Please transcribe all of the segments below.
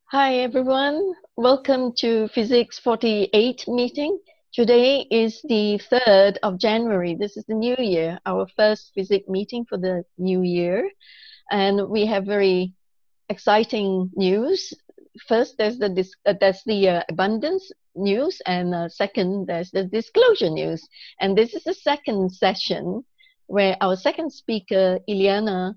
Hi everyone, welcome to Physics 48 meeting. Today is the 3rd of January. This is the new year, our first Physics meeting for the new year. And we have very exciting news. First, there's the abundance news, and second, there's the disclosure news. And this is the second session where our second speaker, Illeana,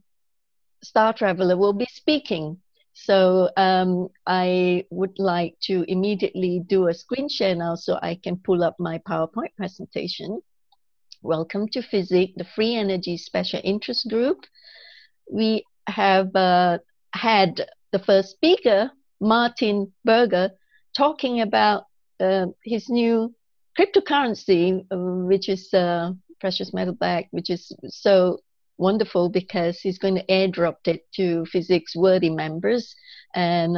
Star Traveler, will be speaking. So I would like to immediately do a screen share now so I can pull up my PowerPoint presentation. Welcome to FESIG, the Free Energy Special Interest Group. We have had the first speaker, Martin Berger, talking about his new cryptocurrency, which is precious metal bag, which is so wonderful because he's going to airdrop it to Physics worthy members and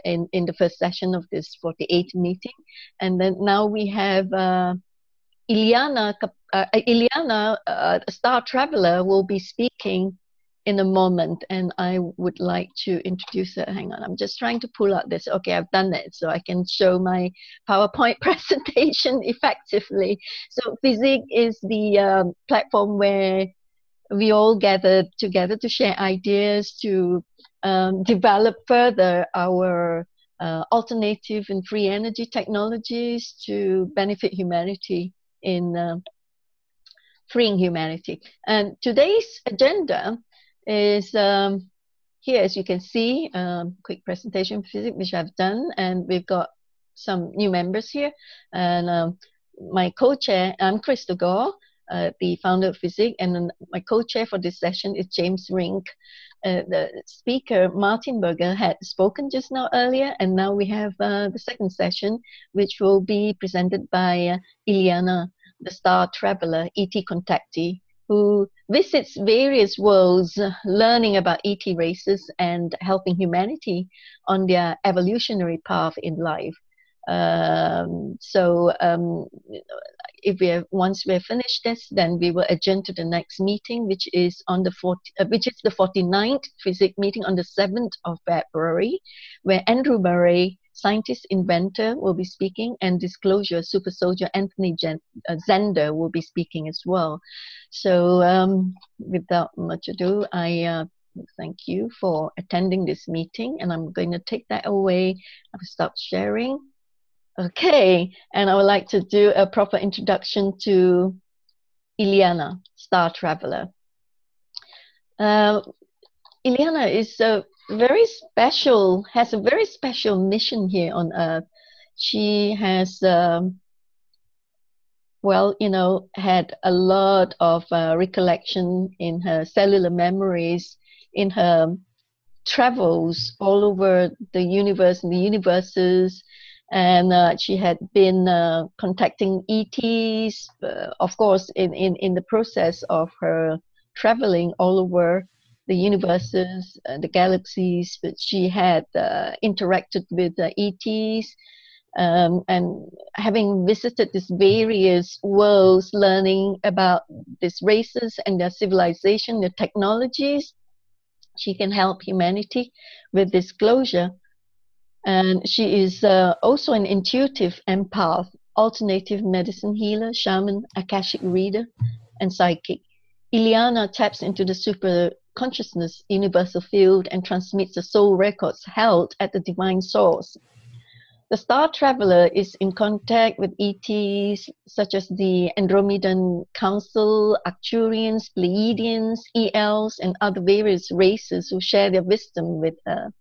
in the first session of this 48 meeting. And then now we have Illeana, Star Traveler, will be speaking in a moment, and I would like to introduce her. Hang on, I'm just trying to pull out this. Okay, I've done it, so I can show my PowerPoint presentation effectively. So FESIG is the platform where we all gathered together to share ideas, to develop further our alternative and free energy technologies to benefit humanity in freeing humanity. And today's agenda is here, as you can see, quick presentation of physics, which I've done, and we've got some new members here. And my co-chair, I'm Crystal Gore, the founder of FESIG, and my co-chair for this session is James Rink. The speaker, Martin Berger, had spoken just now earlier, and now we have the second session, which will be presented by Illeana, the Star Traveler, ET contactee, who visits various worlds, learning about ET races and helping humanity on their evolutionary path in life. Once we're finished this, then we will adjourn to the next meeting, which is on the 49th physics meeting on the 7th of February, where Andrew Murray, scientist inventor, will be speaking, and disclosure super soldier Anthony Zender will be speaking as well. So without much ado, I thank you for attending this meeting, and I'm going to take that away. I'll stop sharing. Okay, and I would like to do a proper introduction to Illeana, Star Traveler. Illeana is has a very special mission here on Earth. She has, had a lot of recollection in her cellular memories, in her travels all over the universe and the universes. And she had been contacting ETs, of course, in the process of her traveling all over the universes, the galaxies. But she had interacted with ETs, and having visited these various worlds, learning about these races and their civilization, their technologies, she can help humanity with disclosure. And she is also an intuitive empath, alternative medicine healer, shaman, akashic reader, and psychic. Illeana taps into the super consciousness universal field and transmits the soul records held at the divine source. The Star Traveler is in contact with ETs such as the Andromedan Council, Arcturians, Pleiadians, ELs, and other various races who share their wisdom with her.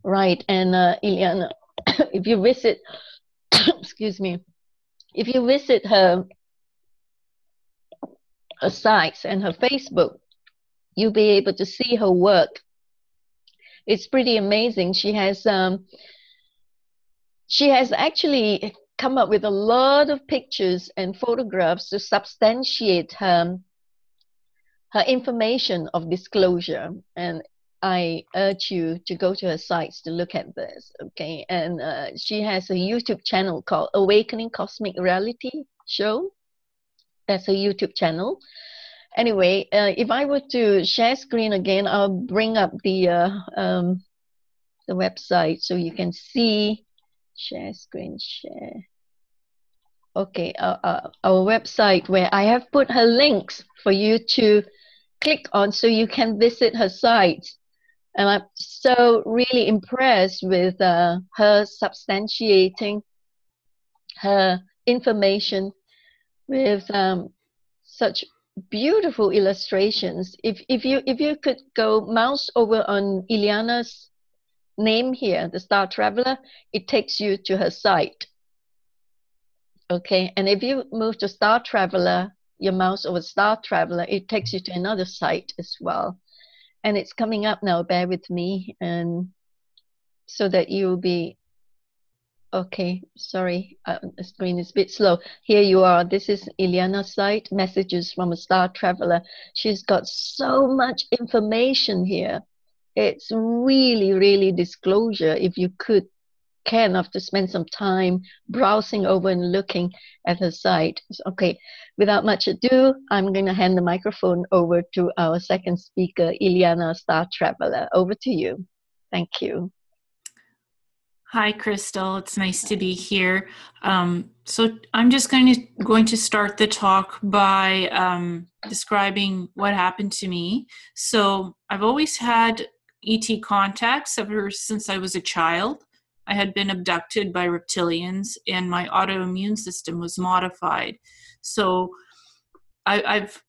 Right, and Illeana, if you visit, excuse me, if you visit her sites and her Facebook, you'll be able to see her work. It's pretty amazing. She has actually come up with a lot of pictures and photographs to substantiate her information of disclosure, and I urge you to go to her sites to look at this, okay? And she has a YouTube channel called Awakening Cosmic Reality Show. That's her YouTube channel. Anyway, if I were to share screen again, I'll bring up the website so you can see. Share screen, share. Okay, our website where I have put her links for you to click on so you can visit her site. And I'm so really impressed with her substantiating her information with such beautiful illustrations. If you could go mouse over on Illeana's name here, the Star Traveler, it takes you to her site. Okay, and if you move to Star Traveler, your mouse over Star Traveler, it takes you to another site as well. And it's coming up now, bear with me, and so that you'll be, okay, sorry, the screen is a bit slow. Here you are, this is Illeana's site, Messages from a Star Traveler. She's got so much information here. It's really, really disclosure if you can have to spend some time browsing over and looking at her site. Okay, without much ado, I'm going to hand the microphone over to our second speaker, Illeana, Star Traveler. Over to you. Thank you. Hi, Crystal. It's nice to be here. So I'm just going to start the talk by describing what happened to me. So I've always had ET contacts ever since I was a child. I had been abducted by reptilians and my autoimmune system was modified. So I've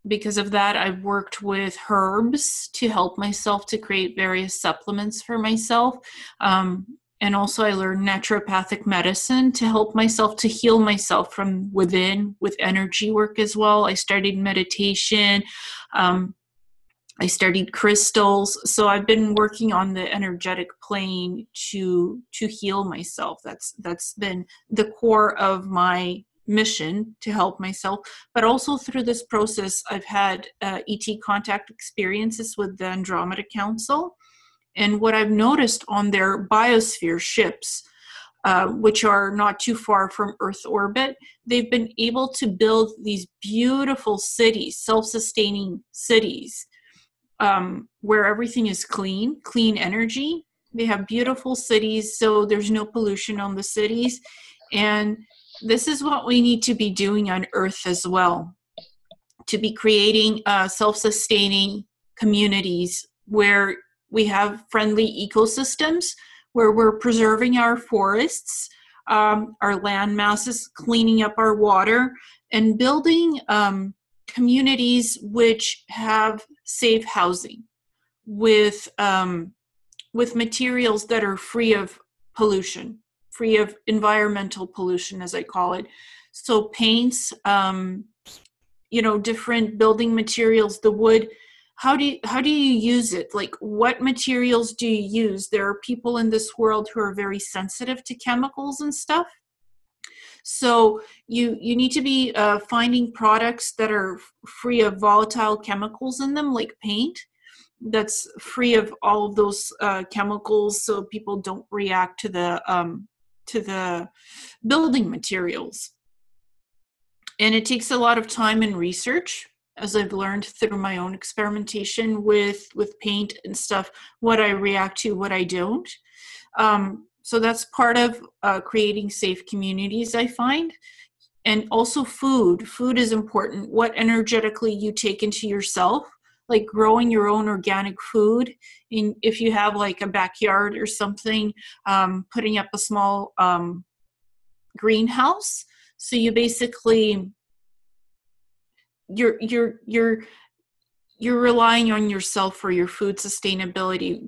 because of that, I've worked with herbs to help myself to create various supplements for myself. And also I learned naturopathic medicine to help myself to heal myself from within with energy work as well. I studied meditation. I studied crystals. So I've been working on the energetic plane to heal myself. That's been the core of my mission, to help myself. But also through this process, I've had ET contact experiences with the Andromedan Council. And what I've noticed on their biosphere ships, which are not too far from Earth orbit, they've been able to build these beautiful cities, self-sustaining cities, where everything is clean energy. They have beautiful cities, so there's no pollution on the cities. And this is what we need to be doing on Earth as well, to be creating self-sustaining communities where we have friendly ecosystems, where we're preserving our forests, our land masses, cleaning up our water, and building communities which have safe housing with materials that are free of pollution, free of environmental pollution, as I call it. So paints, different building materials, the wood. How do you use it? Like, what materials do you use? There are people in this world who are very sensitive to chemicals and stuff. So you need to be finding products that are free of volatile chemicals in them, like paint, that's free of all of those chemicals, so people don't react to the building materials. And it takes a lot of time and research, as I've learned through my own experimentation with paint and stuff, what I react to, what I don't. So that's part of creating safe communities, I find. And also food. Food is important. What energetically you take into yourself, like growing your own organic food. If you have like a backyard or something, putting up a small greenhouse. So you basically, you're relying on yourself for your food sustainability,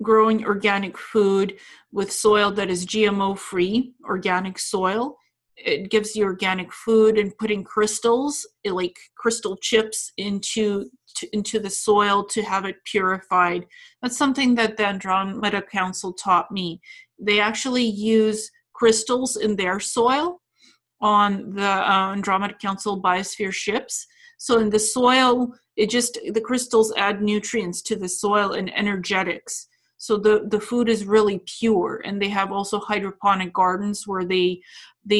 growing organic food with soil that is GMO free, organic soil. It gives you organic food, and putting crystals, like crystal chips into the soil to have it purified. That's something that the Andromedan Council taught me. They actually use crystals in their soil on the Andromedan Council biosphere ships. So in the soil, the crystals add nutrients to the soil and energetics. So the food is really pure. And they have also hydroponic gardens where they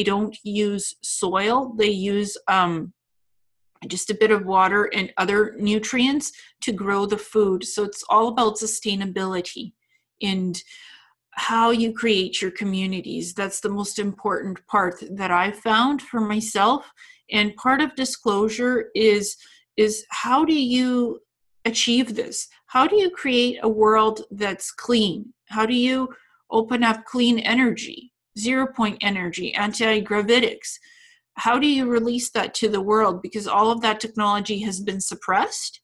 don't use soil. They use just a bit of water and other nutrients to grow the food. So it's all about sustainability and how you create your communities. That's the most important part that I found for myself. And part of disclosure is how do you achieve this? How do you create a world that's clean? How do you open up clean energy, 0-point energy, anti-gravitics? How do you release that to the world? Because all of that technology has been suppressed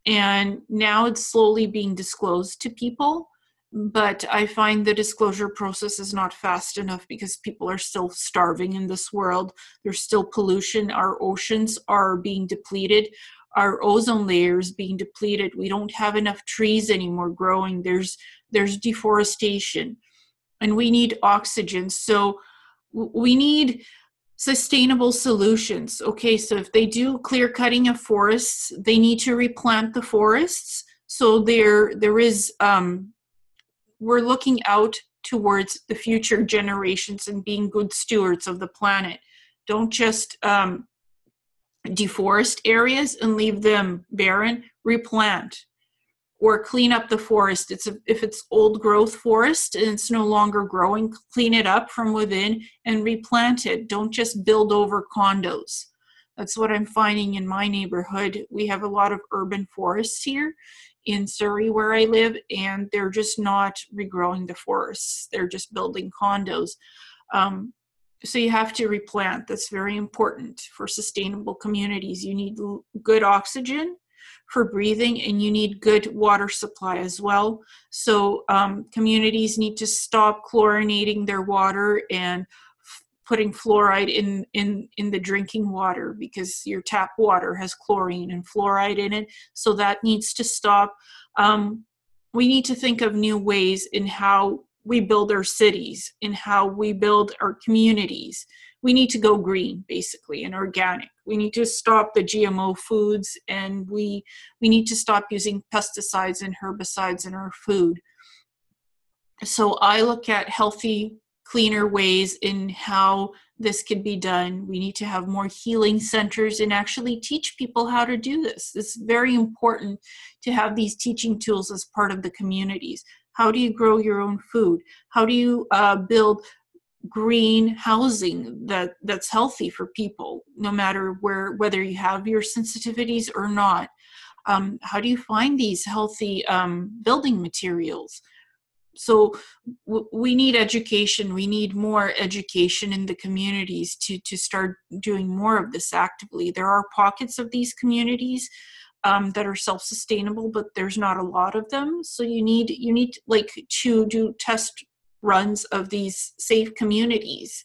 and now it's slowly being disclosed to people. But I find the disclosure process is not fast enough because people are still starving in this world. There's still pollution. Our oceans are being depleted. Our ozone layer is being depleted. We don't have enough trees anymore growing. There's deforestation, and we need oxygen. So we need sustainable solutions. Okay, so if they do clear cutting of forests, they need to replant the forests. So there is we're looking out towards the future generations and being good stewards of the planet. Don't just deforest areas and leave them barren. Replant or clean up the forest. If it's old growth forest and it's no longer growing, clean it up from within and replant it. Don't just build over condos. That's what I'm finding in my neighborhood. We have a lot of urban forests here in Surrey where I live, and they're just not regrowing the forests. They're just building condos. So you have to replant. That's very important for sustainable communities. You need good oxygen for breathing, and you need good water supply as well. So communities need to stop chlorinating their water and putting fluoride in the drinking water, because your tap water has chlorine and fluoride in it. So that needs to stop. We need to think of new ways in how we build our cities, in how we build our communities. We need to go green, basically, and organic. We need to stop the GMO foods, and we need to stop using pesticides and herbicides in our food. So I look at healthy, cleaner ways in how this could be done. We need to have more healing centers and actually teach people how to do this. It's very important to have these teaching tools as part of the communities. How do you grow your own food? How do you build green housing that's healthy for people, no matter whether you have your sensitivities or not? How do you find these healthy building materials? So we need education. We need more education in the communities to start doing more of this actively. There are pockets of these communities that are self-sustainable, but there's not a lot of them. So you need like to do test runs of these safe communities.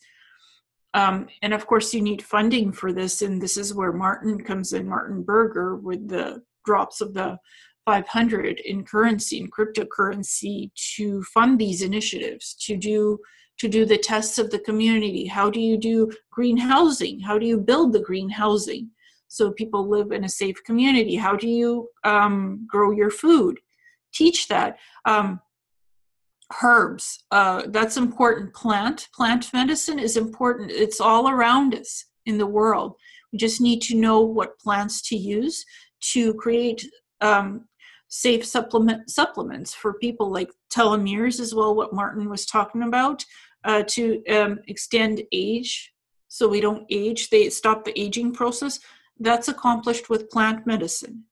And of course you need funding for this. And this is where Martin comes in, Martin Berger, with the drops of the 500 in currency and cryptocurrency to fund these initiatives, to do the tests of the community. How do you do green housing? How do you build the green housing so people live in a safe community? How do you grow your food? Teach that. Herbs, that's important. Plant medicine is important. It's all around us in the world. We just need to know what plants to use to create safe supplements for people, like telomeres as well, what Martin was talking about, to extend age so we don't age. They stop the aging process. That's accomplished with plant medicine.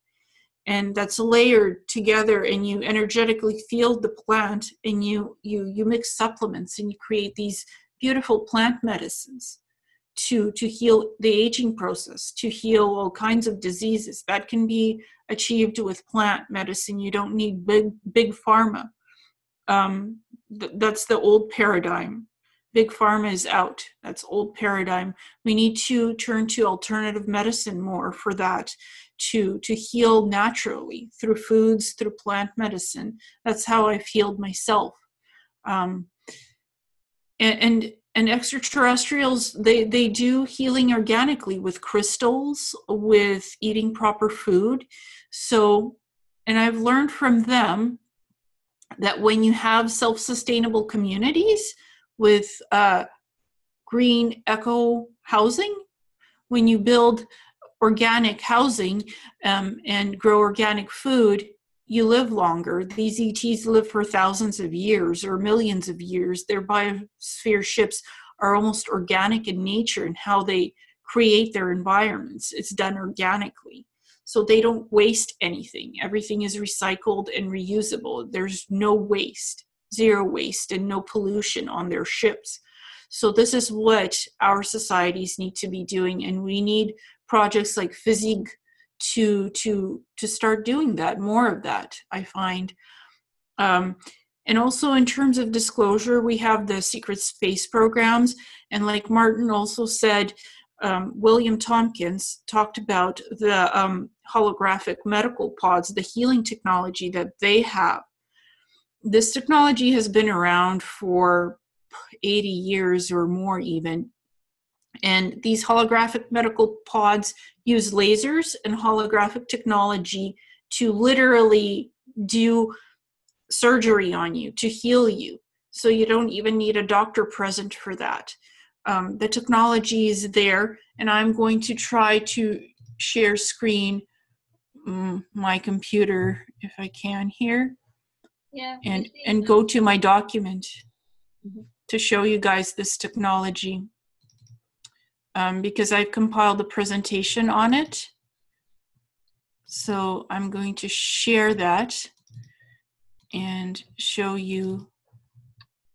And that's layered together, and you energetically feel the plant, and you mix supplements, and you create these beautiful plant medicines to heal the aging process, to heal all kinds of diseases. That can be achieved with plant medicine. You don't need big pharma. That's the old paradigm. Big pharma is out. That's old paradigm. We need to turn to alternative medicine more for that, to heal naturally through foods, through plant medicine. That's how I've healed myself. And extraterrestrials, they do healing organically with crystals, with eating proper food. So, and I've learned from them that when you have self-sustainable communities with green eco housing, when you build organic housing and grow organic food, you live longer. These ETs live for thousands of years or millions of years. Their biosphere ships are almost organic in nature in how they create their environments. It's done organically. So they don't waste anything. Everything is recycled and reusable. There's no waste, zero waste, and no pollution on their ships. So this is what our societies need to be doing, and we need projects like FESIG to start doing that, more of that, I find. And also in terms of disclosure, we have the secret space programs, and like Martin also said, William Tompkins talked about the holographic medical pods, the healing technology that they have. This technology has been around for 80 years or more even. And these holographic medical pods use lasers and holographic technology to literally do surgery on you, to heal you. So you don't even need a doctor present for that. The technology is there, and I'm going to try to share screen my computer if I can here. Yeah. And go to my document to show you guys this technology. Because I've compiled a presentation on it. So I'm going to share that and show you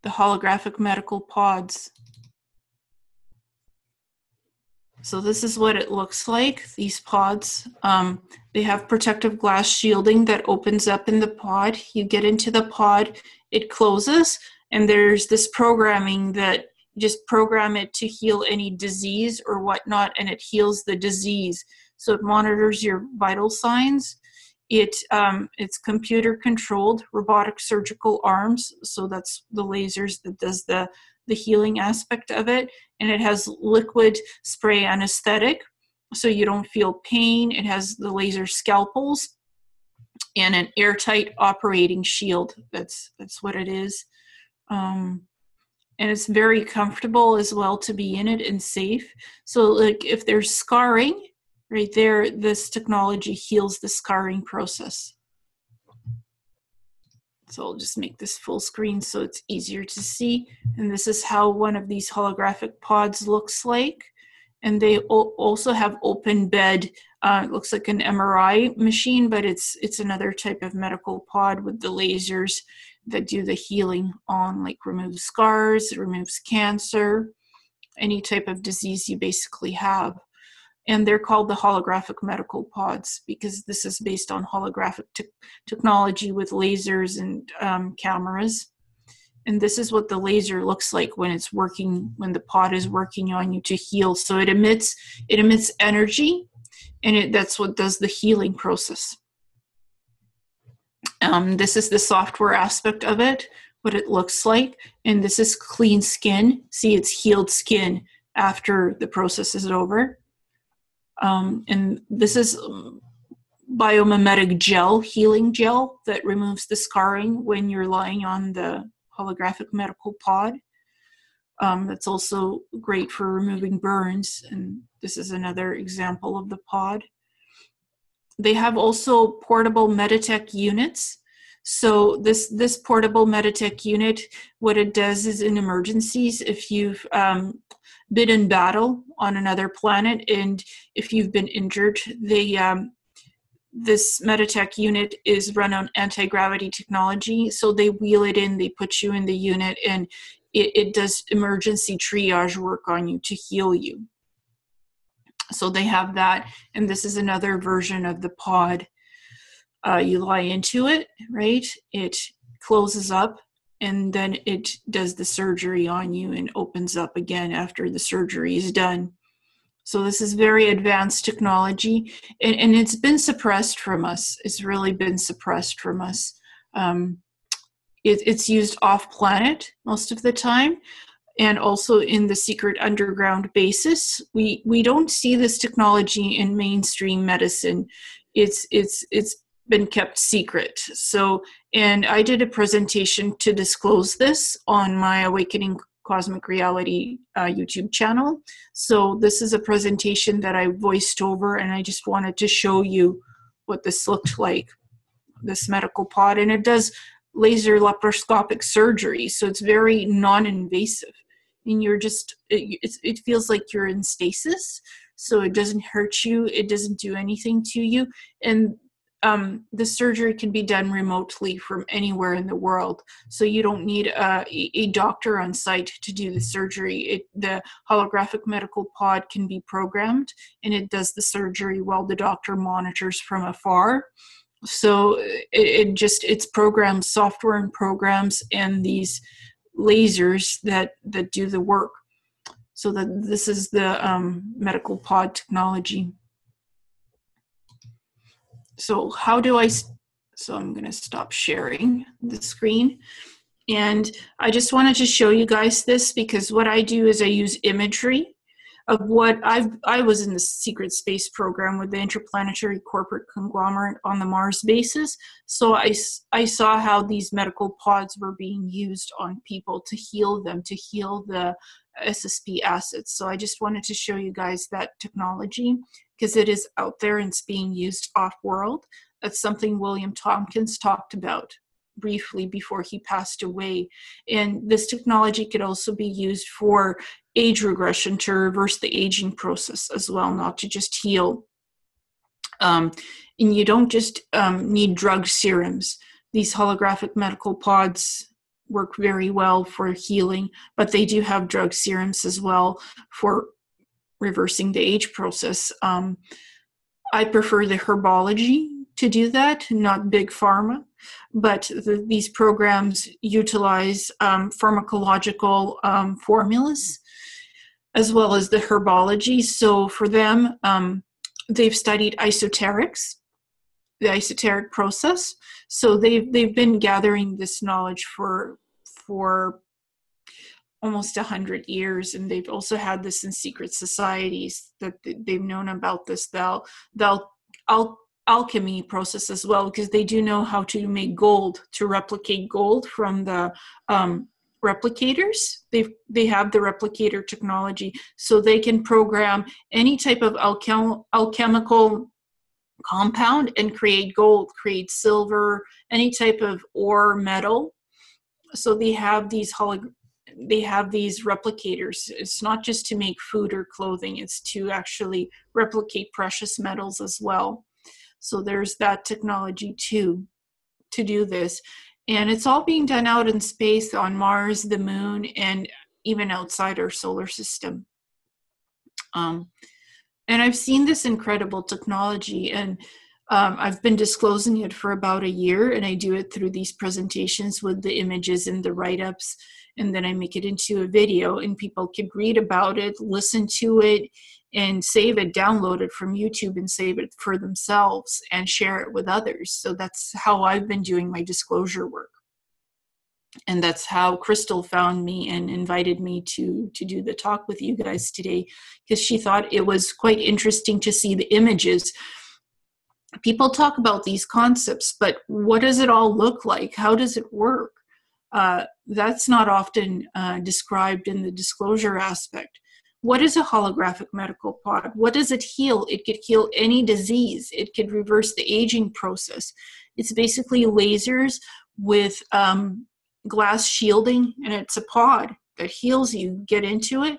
the holographic medical pods. So this is what it looks like, these pods. They have protective glass shielding that opens up in the pod. You get into the pod, it closes, and there's this programming that you just program it to heal any disease or whatnot, and it heals the disease. So it monitors your vital signs. It's computer controlled robotic surgical arms. So that's the lasers that does the healing aspect of it. And it has liquid spray anesthetic, so you don't feel pain. It has the laser scalpels and an airtight operating shield. That's what it is. And it's very comfortable as well to be in it and safe. So like if there's scarring, right there, this technology heals the scarring process. So I'll just make this full screen so it's easier to see. And this is how one of these holographic pods looks like. And they also have open bed. It looks like an MRI machine, but it's another type of medical pod with the lasers that do the healing on, like removes scars, it removes cancer, any type of disease you basically have. And they're called the holographic medical pods because this is based on holographic technology with lasers and cameras. And this is what the laser looks like when it's working, when the pod is working on you to heal. So it emits energy, and that's what does the healing process. This is the software aspect of it, what it looks like. And this is clean skin. See, it's healed skin after the process is over. And this is biomimetic gel, healing gel that removes the scarring when you're lying on the holographic medical pod. That's also great for removing burns, and this is another example of the pod. They have also portable Meditech units. So this portable Meditech unit, what it does is in emergencies, if you've been in battle on another planet and if you've been injured, this Meditech unit is run on anti-gravity technology. So they wheel it in, they put you in the unit, and it does emergency triage work on you to heal you. So they have that, and this is another version of the pod. You lie into it, right? It closes up, and then it does the surgery on you and opens up again after the surgery is done. So this is very advanced technology, and it's been suppressed from us. It's really been suppressed from us. It's used off-planet most of the time, and also in the secret underground bases. We don't see this technology in mainstream medicine. It's been kept secret. So, and I did a presentation to disclose this on my Awakening Cosmic Reality YouTube channel. So this is a presentation that I voiced over, and I just wanted to show you what this looked like, this medical pod. And it does laser laparoscopic surgery, so it's very non-invasive. And you're just, it feels like you're in stasis, so it doesn't hurt you, it doesn't do anything to you. And the surgery can be done remotely from anywhere in the world. So you don't need a doctor on site to do the surgery. The holographic medical pod can be programmed, and it does the surgery while the doctor monitors from afar. So it's programs, software and programs, and these lasers that do the work. So that this is the medical pod technology. So how do so I'm going to stop sharing the screen. And I just wanted to show you guys this, because what I do is I use imagery of what I was in the secret space program with the Interplanetary Corporate Conglomerate on the Mars bases. So I saw how these medical pods were being used on people to heal them, to heal the SSP assets. So I just wanted to show you guys that technology, because it is out there and it's being used off-world. That's something William Tompkins talked about briefly before he passed away. And this technology could also be used for age regression, to reverse the aging process as well, not to just heal. And you don't just need drug serums. These holographic medical pods work very well for healing, but they do have drug serums as well for reversing the age process. I prefer the herbology to do that, not Big Pharma, but these programs utilize pharmacological formulas as well as the herbology. So for them, they've studied esoterics, the esoteric process. So they've been gathering this knowledge for almost 100 years, and they've also had this in secret societies that they've known about this alchemy process as well, because they do know how to make gold, to replicate gold from the replicators. They have the replicator technology, so they can program any type of alchemical compound and create gold, create silver, any type of ore, metal. So they have these replicators. It's not just to make food or clothing, it's to actually replicate precious metals as well. So there's that technology too, to do this. And it's all being done out in space, on Mars, the moon, and even outside our solar system. And I've seen this incredible technology, and I've been disclosing it for about a year, and I do it through these presentations with the images and the write-ups, and then I make it into a video, and people can read about it, listen to it, and save it, download it from YouTube and save it for themselves and share it with others. So that's how I've been doing my disclosure work. And that's how Crystal found me and invited me to do the talk with you guys today, because she thought it was quite interesting to see the images. People talk about these concepts, but what does it all look like? How does it work? That's not often described in the disclosure aspect. What is a holographic medical pod? What does it heal? It could heal any disease. It could reverse the aging process. It's basically lasers with glass shielding, and it's a pod that heals you. Get into it.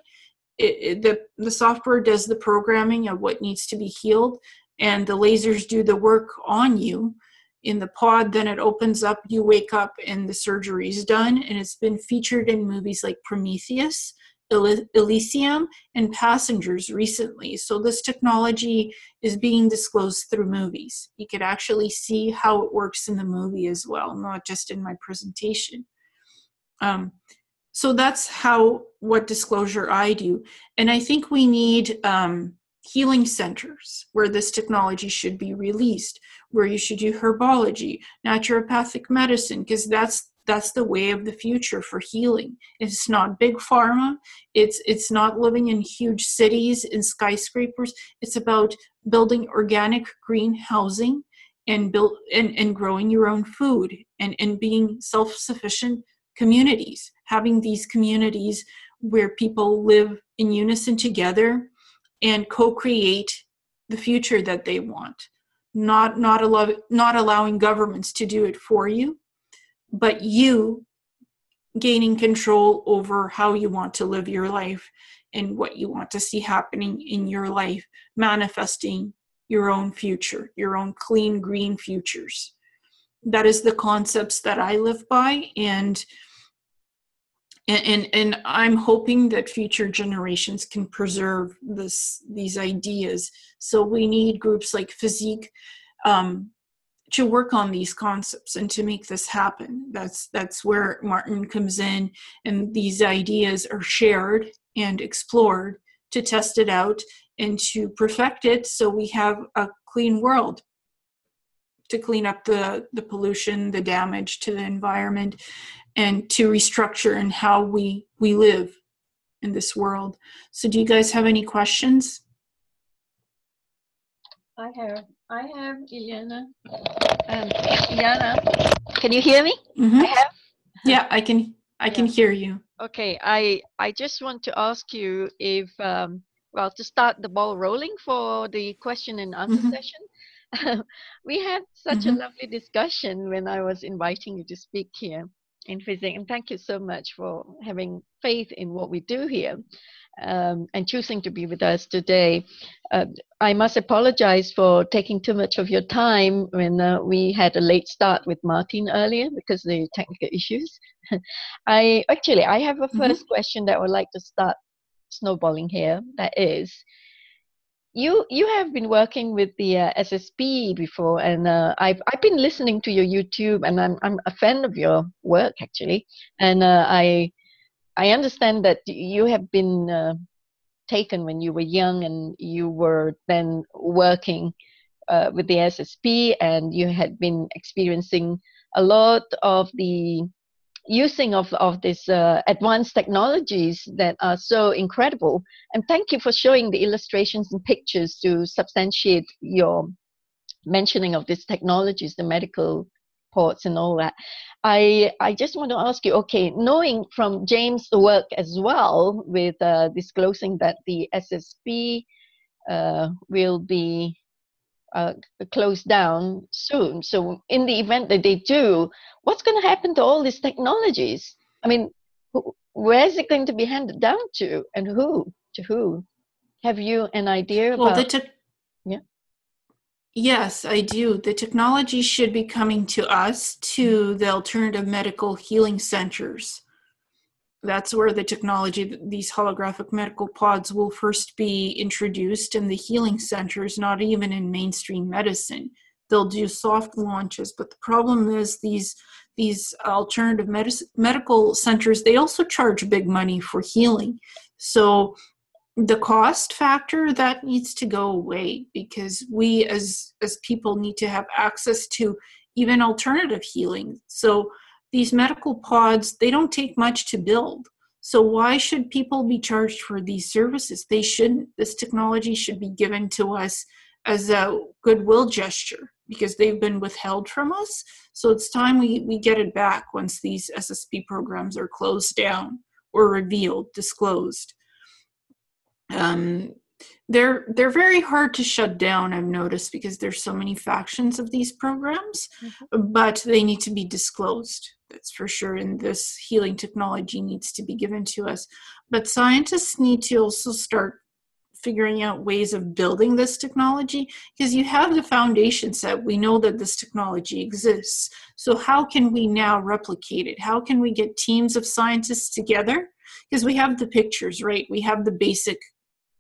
The software does the programming of what needs to be healed, and the lasers do the work on you in the pod. Then it opens up, you wake up, and the surgery is done. And it's been featured in movies like Prometheus, Elysium, and Passengers recently. So this technology is being disclosed through movies. You could actually see how it works in the movie as well, not just in my presentation. So that's what disclosure I do. And I think we need healing centers where this technology should be released, where you should do herbology, naturopathic medicine, because that's the way of the future for healing. It's not Big Pharma. It's not living in huge cities in skyscrapers. It's about building organic green housing and growing your own food and being self-sufficient communities, having these communities where people live in unison together and co-create the future that they want. Not allowing governments to do it for you, but you gaining control over how you want to live your life and what you want to see happening in your life, manifesting your own future, your own clean, green futures. That is the concepts that I live by, and I'm hoping that future generations can preserve these ideas. So we need groups like FESIG to work on these concepts and to make this happen. That's where Martin comes in, and these ideas are shared and explored to test it out and to perfect it so we have a clean world, to clean up the pollution, the damage to the environment, and to restructure in how we live in this world. So do you guys have any questions? I have Illeana. Illeana, can you hear me? Mm-hmm. I have. Yeah, I can hear you. Okay, I just want to ask you if, well, to start the ball rolling for the question and answer session. We had such a lovely discussion when I was inviting you to speak here in FESIG, and thank you so much for having faith in what we do here, and choosing to be with us today. I must apologize for taking too much of your time when we had a late start with Martin earlier because of the technical issues. I have a first question that I would like to start snowballing here. That is, you have been working with the SSP before, and I've been listening to your YouTube, and I'm a fan of your work actually, and I understand that you have been taken when you were young, and you were then working with the SSP, and you had been experiencing a lot of the using of these advanced technologies that are so incredible. And thank you for showing the illustrations and pictures to substantiate your mentioning of these technologies, the medical ports and all that. I just want to ask you, okay, knowing from James' work as well with disclosing that the SSP will be closed down soon. So in the event that they do, what's going to happen to all these technologies? I mean, where is it going to be handed down to, and who? To who? Have you an idea about? Yeah. Yes, I do. The technology should be coming to us, to the alternative medical healing centers. That's where the technology, these holographic medical pods, will first be introduced in the healing centers, not even in mainstream medicine. They'll do soft launches, but the problem is these alternative medical centers, they also charge big money for healing. So the cost factor, that needs to go away, because we as people need to have access to even alternative healing. So these medical pods, they don't take much to build. So why should people be charged for these services? They shouldn't. This technology should be given to us as a goodwill gesture, because they've been withheld from us. So it's time we get it back once these SSP programs are closed down or revealed, disclosed. They're very hard to shut down, I've noticed, because there's so many factions of these programs, but they need to be disclosed. That's for sure. And this healing technology needs to be given to us. But scientists need to also start figuring out ways of building this technology, because you have the foundation set. We know that this technology exists. So how can we now replicate it? How can we get teams of scientists together? Because we have the pictures, right? We have the basic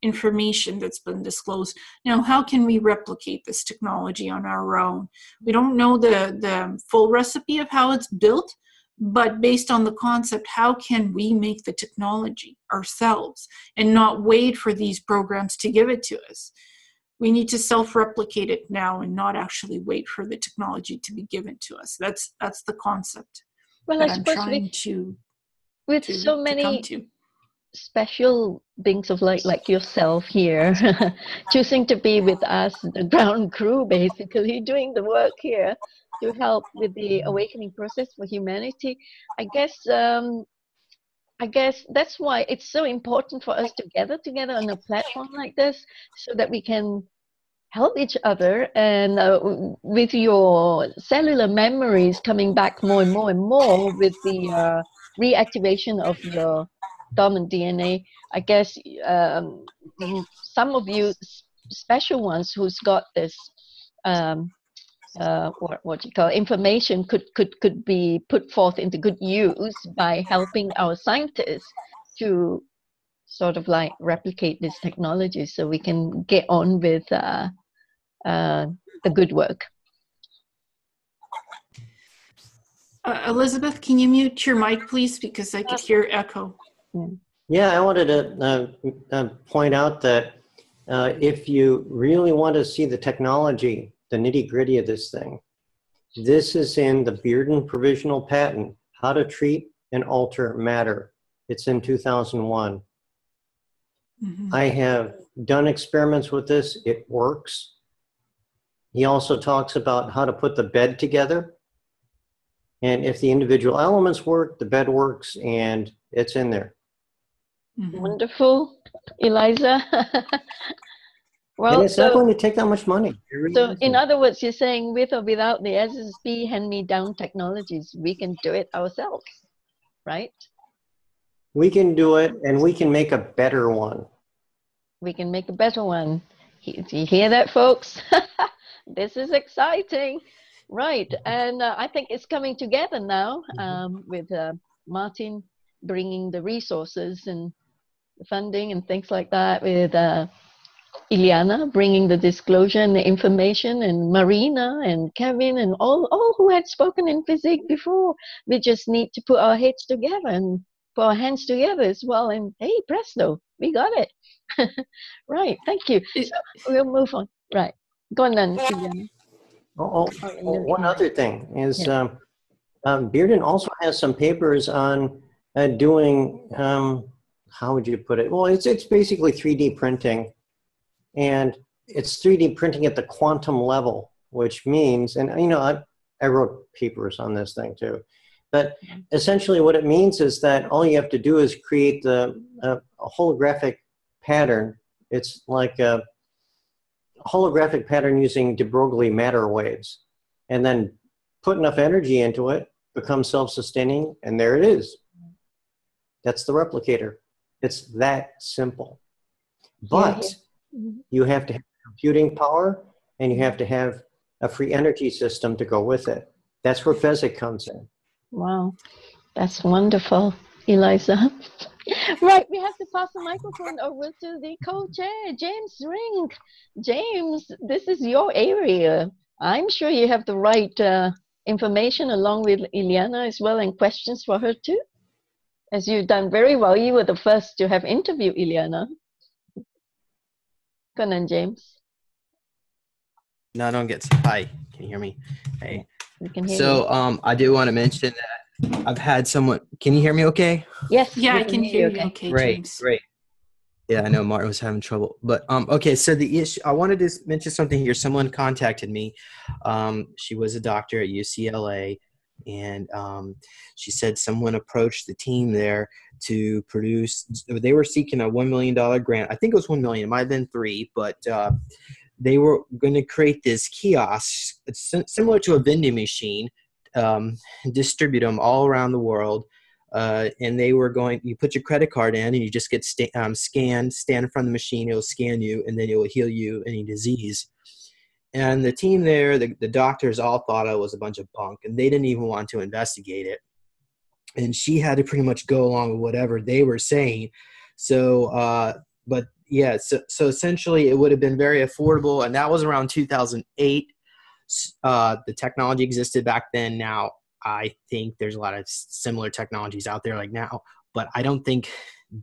information that's been disclosed. Now, how can we replicate this technology on our own? We don't know the full recipe of how it's built, but based on the concept, how can we make the technology ourselves and not wait for these programs to give it to us? We need to self-replicate it now and not actually wait for the technology to be given to us. That's the concept that I'm trying to with so many special beings of light like yourself here, choosing to be with us, the ground crew, basically doing the work here to help with the awakening process for humanity. I guess that's why it's so important for us to gather together on a platform like this, so that we can help each other. And with your cellular memories coming back more and more and more with the reactivation of your dormant DNA, I guess some of you special ones who's got this what you call information could be put forth into good use by helping our scientists to sort of like replicate this technology, so we can get on with the good work. Elizabeth, can you mute your mic, please? Because I could hear echo. Yeah, I wanted to point out that if you really want to see the technology, the nitty-gritty of this thing, this is in the Bearden Provisional Patent, How to Treat and Alter Matter. It's in 2001. Mm-hmm. I have done experiments with this. It works. He also talks about how to put the bed together. And if the individual elements work, the bed works, and it's in there. Mm-hmm. Wonderful, Eliza. Well, and it's not going to take that much money. So in other words, you're saying with or without the SSB hand-me-down technologies, we can do it ourselves, right? We can do it, and we can make a better one. We can make a better one. Do you hear that, folks? This is exciting. Right, and I think it's coming together now with Martin bringing the resources and the funding and things like that, with Illeana bringing the disclosure and the information, and Marina and Kevin and all who had spoken in FESIG before. We just need to put our heads together and put our hands together as well, and hey, presto, we got it. Right, thank you. So we'll move on. Right, go on then, Illeana. One other thing is Bearden also has some papers on doing, how would you put it? Well, it's basically 3D printing, and it's 3D printing at the quantum level, which means, and you know, I wrote papers on this thing too, but essentially what it means is that all you have to do is create a holographic pattern. It's like a holographic pattern using de Broglie matter waves, and then put enough energy into it, becomes self-sustaining, and there it is. That's the replicator. It's that simple. But you have to have computing power, and you have to have a free energy system to go with it. That's where FESIG comes in. Wow, that's wonderful, Eliza. Right, we have to pass the microphone over to the co-chair, James Rink. James, this is your area. I'm sure you have the right information along with Illeana as well, and questions for her too. As you've done very well, you were the first to have interviewed Illeana. Go on, James. No, don't get. Hi, can you hear me? Hey. We can hear you. I do want to mention that I've had someone. Can you hear me? Okay. Yes. Yeah, I can hear you. Okay, great, James. Great. Yeah, I know Martin was having trouble, but okay. So the issue, I wanted to mention something here. Someone contacted me. She was a doctor at UCLA, and she said someone approached the team there to produce. They were seeking a $1 million grant. I think it was $1 million. It might have been $3 million, but they were going to create this kiosk. It's similar to a vending machine. Distribute them all around the world. And they were going, you put your credit card in and you just get scanned, stand in front of the machine, it'll scan you, and then it will heal you any disease. And the team there, the doctors all thought it was a bunch of bunk, and they didn't even want to investigate it. And she had to pretty much go along with whatever they were saying. So, but yeah, so essentially it would have been very affordable, and that was around 2008. The technology existed back then. Now, I think there's a lot of similar technologies out there like now, but I don't think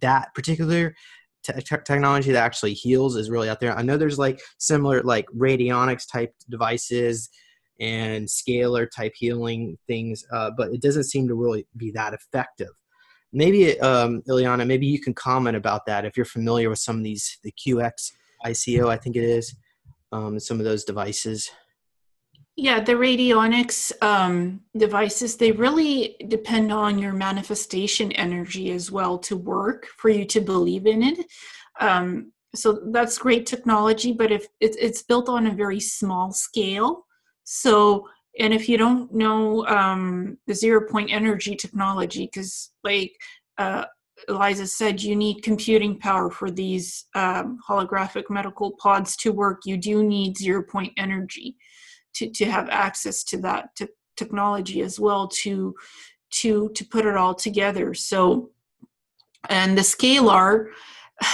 that particular technology that actually heals is really out there. I know there's like similar like radionics type devices and scalar type healing things, but it doesn't seem to really be that effective. maybe, Illeana, maybe you can comment about that if you're familiar with some of these, the QX ICO, I think it is, some of those devices. Yeah, the radionics devices, they really depend on your manifestation energy as well to work for you to believe in it. So that's great technology, but if it's built on a very small scale. So, and if you don't know the 0 point energy technology, because like Eliza said, you need computing power for these holographic medical pods to work. You do need 0 point energy to have access to that technology as well to put it all together. So, and the scalar,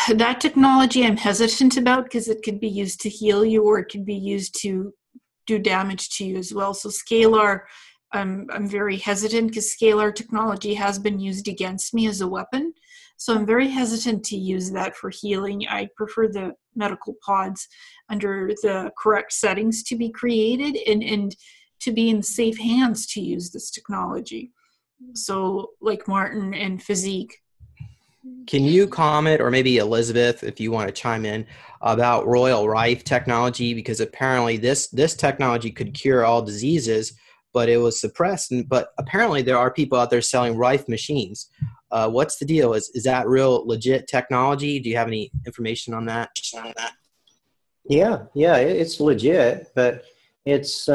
that technology I'm hesitant about because it could be used to heal you or it could be used to do damage to you as well. So scalar, I'm very hesitant because scalar technology has been used against me as a weapon. So I'm very hesitant to use that for healing. I prefer the medical pods under the correct settings to be created and to be in safe hands to use this technology. So like Martin and FESIG. Can you comment, or maybe Elizabeth, if you want to chime in, about Royal Rife technology? Because apparently this technology could cure all diseases, but it was suppressed. But apparently there are people out there selling Rife machines. What's the deal? Is that real legit technology? Do you have any information on that? Yeah, it's legit, but it's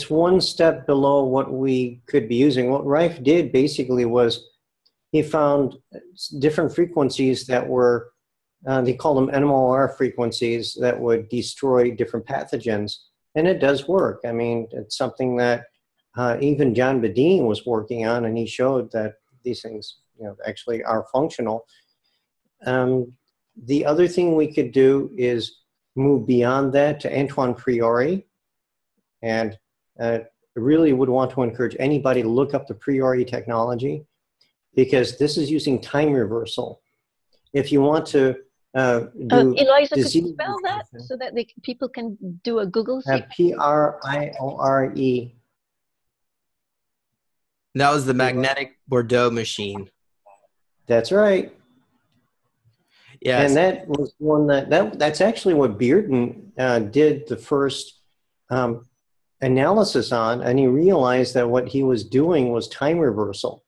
one step below what we could be using. What Rife did basically was he found different frequencies that were, they call them NMOR frequencies, that would destroy different pathogens. And it does work. I mean, it's something that even John Bedeen was working on, and he showed that these things, actually are functional. The other thing we could do is move beyond that to Antoine Priori. And I really would want to encourage anybody to look up the Priori technology, because this is using time reversal. If you want to do Eliza, could you spell that so that people can do a Google search? Priore. That was the magnetic Bordeaux machine. That's right. Yes. And that was one that's actually what Bearden did the first analysis on, and he realized that what he was doing was time reversal.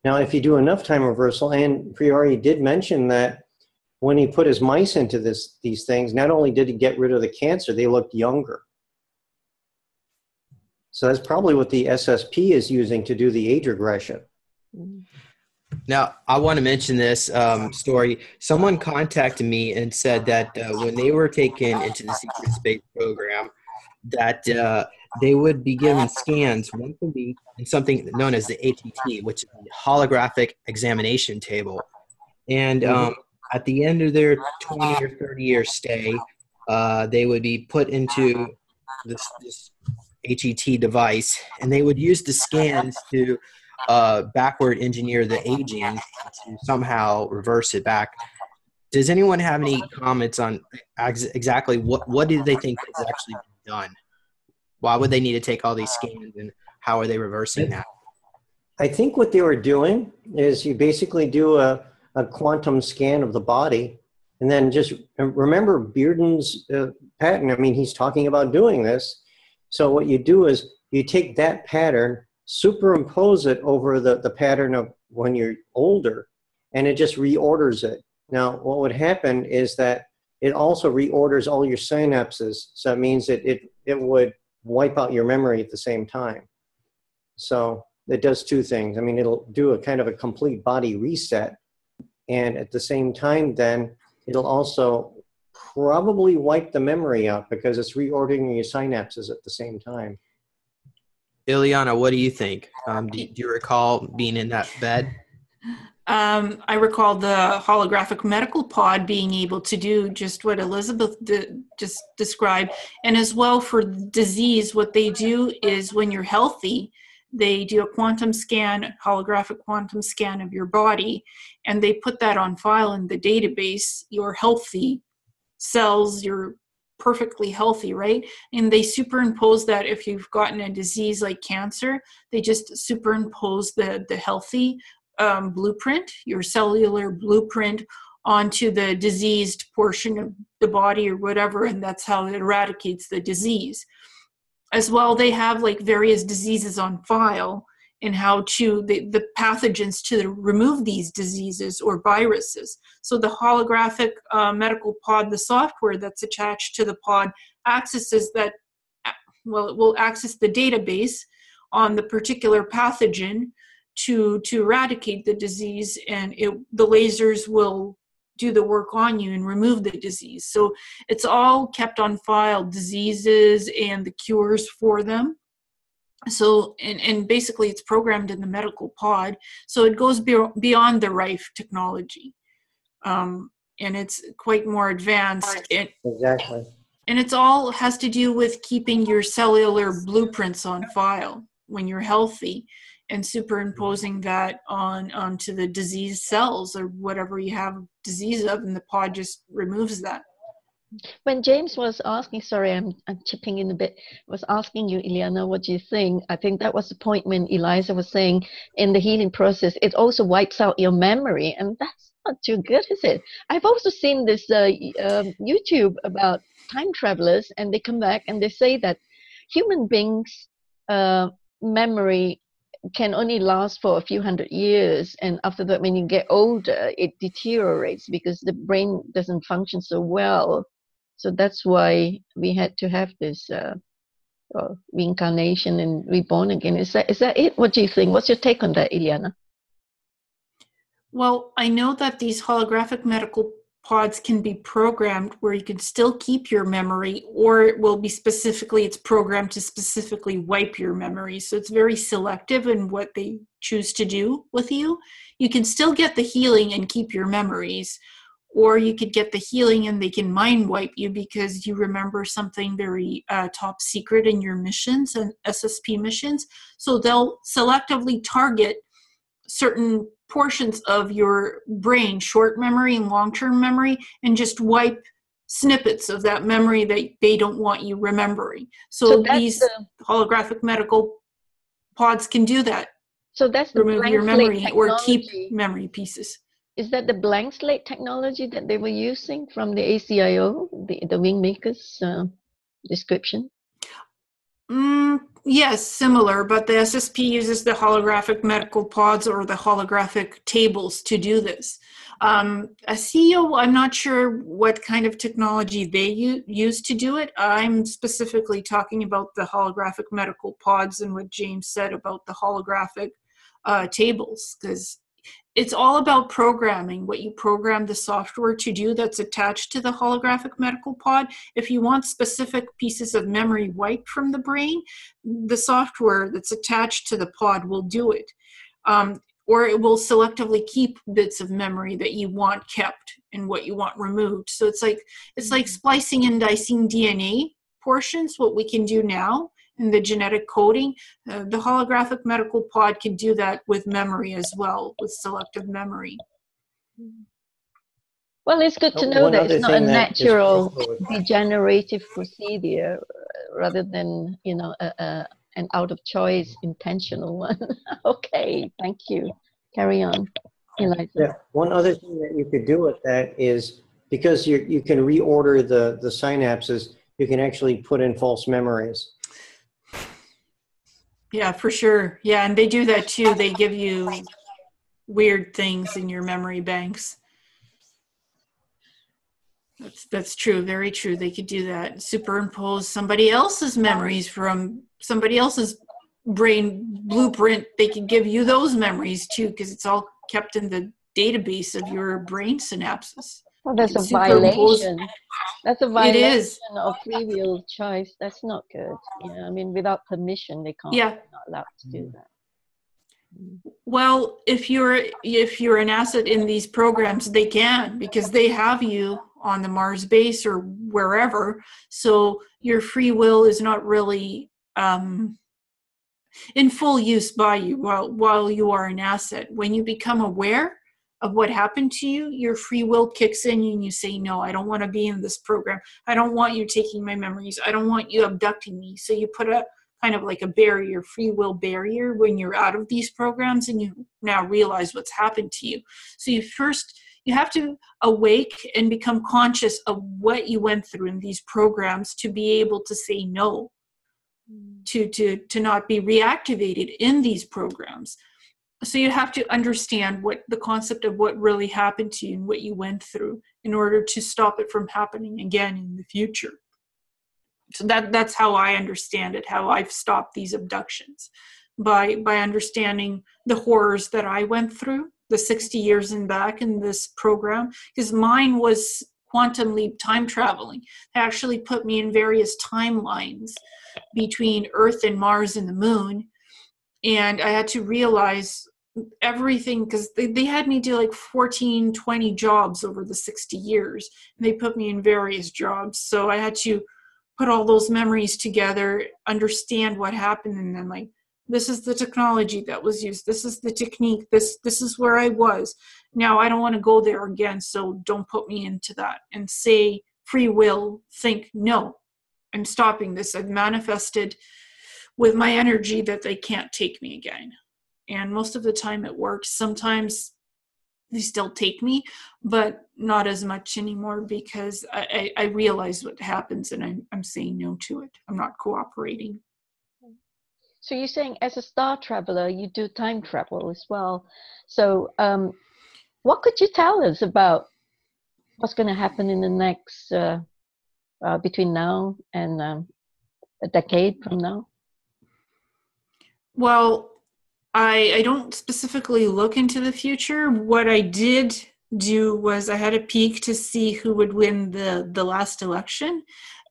Now, if you do enough time reversal, and Priori did mention that when he put his mice into these things, not only did he get rid of the cancer, they looked younger. So that's probably what the SSP is using to do the age regression. Now, I want to mention this story. Someone contacted me and said that when they were taken into the secret space program, that they would be given scans once a week in something known as the ATT, which is the holographic examination table. And at the end of their 20 or 30-year stay, they would be put into this HET device, and they would use the scans to backward engineer the aging to somehow reverse it back. Does anyone have any comments on exactly what do they think is actually done? Why would they need to take all these scans, and how are they reversing that? I think what they were doing is you basically do a quantum scan of the body, and then just remember Bearden's patent. I mean, he's talking about doing this. So what you do is you take that pattern, superimpose it over the pattern of when you're older, and it just reorders it. Now, what would happen is that it also reorders all your synapses. So it means that it would wipe out your memory at the same time. So it does two things. I mean, it'll do a kind of a complete body reset. And at the same time, then it'll also probably wipe the memory out because it's reordering your synapses at the same time. Illeana, what do you think? Do you recall being in that bed? I recall the holographic medical pod being able to do just what Elizabeth just described. And as well for disease, what they do is when you're healthy, they do a quantum scan, holographic quantum scan of your body, and they put that on file in the database, your healthy cells, your perfectly healthy, right? And they superimpose that. If you've gotten a disease like cancer, they just superimpose the healthy blueprint, your cellular blueprint, onto the diseased portion of the body or whatever, and that's how it eradicates the disease. As well, they have like various diseases on file and how to, the pathogens to remove these diseases or viruses. So the holographic medical pod, the software that's attached to the pod, accesses that, well, it will access the database on the particular pathogen to eradicate the disease, and the lasers will do the work on you and remove the disease. So it's all kept on file, diseases and the cures for them. So, and basically it's programmed in the medical pod. So it goes beyond the Rife technology. And it's quite more advanced. Exactly. And it's all has to do with keeping your cellular blueprints on file when you're healthy, and superimposing that onto the diseased cells or whatever you have disease of, and the pod just removes that. When James was asking, sorry, I'm chipping in a bit, was asking you, Illeana, what do you think? I think that was the point when Eliza was saying in the healing process, it also wipes out your memory, and that's not too good, is it? I've also seen this YouTube about time travelers, and they come back and they say that human beings' memory can only last for a few hundred years, and after that, when you get older, it deteriorates because the brain doesn't function so well. So that's why we had to have this reincarnation and reborn again. Is that it? What do you think? What's your take on that, Illeana? Well, I know that these holographic medical pods can be programmed where you can still keep your memory, or it will be it's programmed to specifically wipe your memory. So it's very selective in what they choose to do with you. You can still get the healing and keep your memories, or you could get the healing and they can mind wipe you because you remember something very top secret in your missions and SSP missions. So they'll selectively target certain portions of your brain, short memory and long-term memory, and just wipe snippets of that memory that they don't want you remembering. So these holographic medical pods can do that. So that's the remove your memory or keep memory pieces. Is that the blank slate technology that they were using from the ACIO, the Wingmakers description? Yes, similar, but the SSP uses the holographic medical pods or the holographic tables to do this. ACIO, I'm not sure what kind of technology they use to do it. I'm specifically talking about the holographic medical pods and what James said about the holographic tables, because it's all about programming, what you program the software to do that's attached to the holographic medical pod. If you want specific pieces of memory wiped from the brain, the software that's attached to the pod will do it. Or it will selectively keep bits of memory that you want kept and what you want removed. So it's like splicing and dicing DNA portions, what we can do now in the genetic coding. The holographic medical pod can do that with memory as well, with selective memory. Well, it's good to know that it's not a natural degenerative procedure rather than, an out of choice intentional one. Okay, thank you. Carry on, Eliza. Yeah, one other thing that you could do with that is, because you can reorder the synapses, you can actually put in false memories. Yeah, for sure. Yeah, and they do that too. They give you weird things in your memory banks. That's true, very true. They could do that. Superimpose somebody else's memories from somebody else's brain blueprint. They could give you those memories too, because it's all kept in the database of your brain synapses. Well, that's a violation. That's a violation of free will choice. That's not good. Yeah, I mean, without permission, they can't. Yeah. They're not allowed to do that. Well, if you're an asset in these programs, they can, because they have you on the Mars base or wherever. So your free will is not really in full use by you while you are an asset. When you become aware, of what happened to you, your free will kicks in and you say, no, I don't want to be in this program. I don't want you taking my memories. I don't want you abducting me. So you put a kind of like a barrier, free will barrier, when you're out of these programs and you now realize what's happened to you. So you have to awake and become conscious of what you went through in these programs to be able to say no, to not be reactivated in these programs. So you have to understand what the concept of what really happened to you and what you went through in order to stop it from happening again in the future. So that's how I understand it, how I've stopped these abductions, by understanding the horrors that I went through, the 60 years and back in this program, because mine was quantum leap time traveling. They actually put me in various timelines between Earth and Mars and the moon. And I had to realize everything, because they had me do like 14, 20 jobs over the 60 years. And they put me in various jobs. So I had to put all those memories together, understand what happened, and then like, this is the technology that was used. This is the technique. This is where I was. Now I don't want to go there again, so don't put me into that. And say free will, think, no, I'm stopping this. I've manifested with my energy that they can't take me again. And most of the time it works. Sometimes they still take me, but not as much anymore, because I realize what happens and I'm saying no to it. I'm not cooperating. So you're saying as a star traveler, you do time travel as well. So what could you tell us about what's going to happen in the next, between now and a decade from now? Well, I don't specifically look into the future. What I did do was I had a peek to see who would win the last election.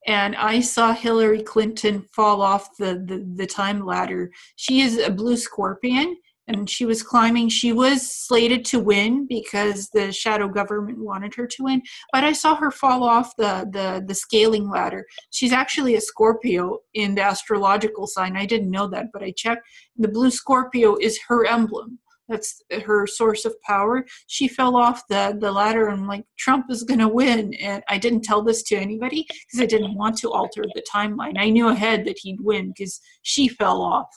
And I saw Hillary Clinton fall off the time ladder. She is a blue scorpion, and she was climbing. She was slated to win because the shadow government wanted her to win. But I saw her fall off the scaling ladder. She's actually a Scorpio in the astrological sign. I didn't know that, but I checked. The blue Scorpio is her emblem. That's her source of power. She fell off the ladder, and like, Trump is going to win. And I didn't tell this to anybody because I didn't want to alter the timeline. I knew ahead that he'd win because she fell off.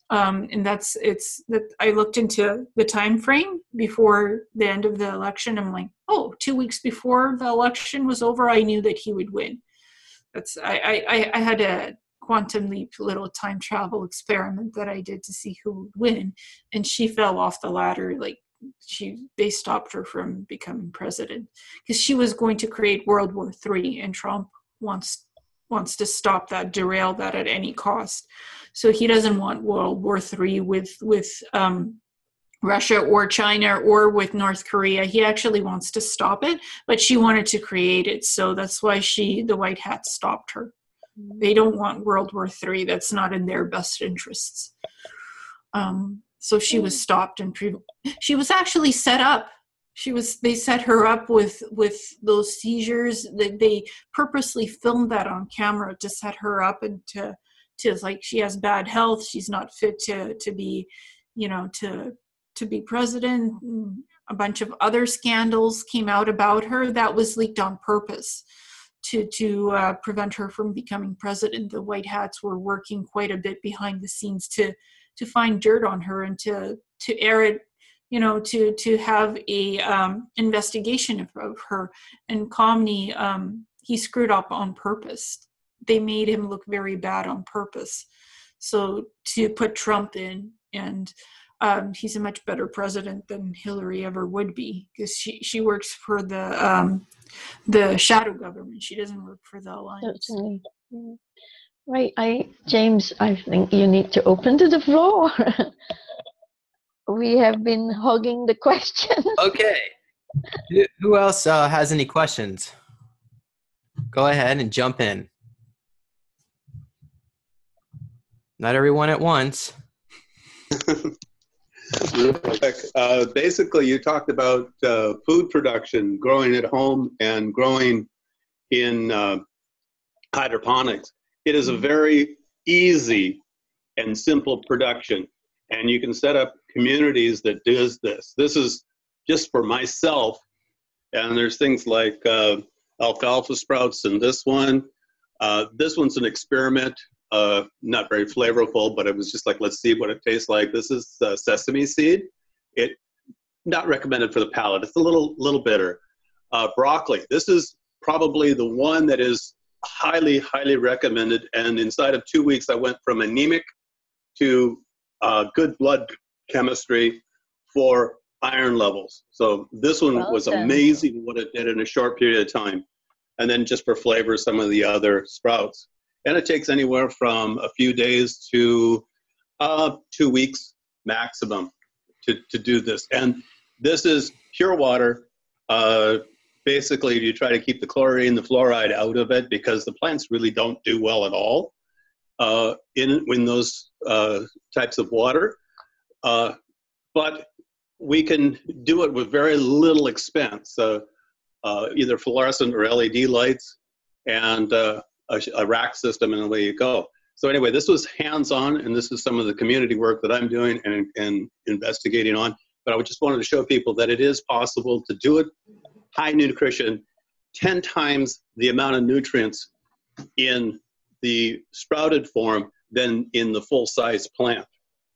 And I looked into the time frame before the end of the election. I'm like, oh, 2 weeks before the election was over, I knew that he would win. I had a quantum leap little time travel experiment that I did to see who would win, and she fell off the ladder. Like, they stopped her from becoming president because she was going to create World War III, and Trump wants to stop that, derail that at any cost. So he doesn't want World War III with Russia or China or with North Korea. He actually wants to stop it, but she wanted to create it. So that's why the White Hat stopped her. They don't want World War III. That's not in their best interests. So she was stopped, and she was actually set up. They set her up with those seizures. They purposely filmed that on camera to set her up, and to like, she has bad health. She's not fit to be, to be president. A bunch of other scandals came out about her that was leaked on purpose to prevent her from becoming president. The White Hats were working quite a bit behind the scenes to find dirt on her and to air it, to have a investigation of her. And Comey, he screwed up on purpose. They made him look very bad on purpose. So to put Trump in, and he's a much better president than Hillary ever would be, because she works for the shadow government. She doesn't work for the alliance. Certainly. Yeah. Right, James, I think you need to open to the floor. We have been hogging the questions. Okay. Who else has any questions? Go ahead and jump in. Not everyone at once. Real quick. Basically, you talked about food production, growing at home and growing in hydroponics. It is a very easy and simple production, and you can set up communities that does this. This is just for myself. And there's things like alfalfa sprouts in this one. This one's an experiment, not very flavorful, but it was just like, let's see what it tastes like. This is sesame seed. It not recommended for the palate. It's a little bitter. Broccoli. This is probably the one that is highly, highly recommended. And inside of 2 weeks, I went from anemic to good blood chemistry for iron levels. So this one was amazing what it did in a short period of time. And then just for flavor, some of the other sprouts. And it takes anywhere from a few days to 2 weeks maximum to do this. And this is pure water. Basically, you try to keep the chlorine, the fluoride out of it because the plants really don't do well at all in those types of water. But we can do it with very little expense, either fluorescent or LED lights and a rack system, and away you go. So anyway, this was hands-on, and this is some of the community work that I'm doing and investigating on. But I just wanted to show people that it is possible to do it high nutrition, 10 times the amount of nutrients in the sprouted form than in the full-size plant.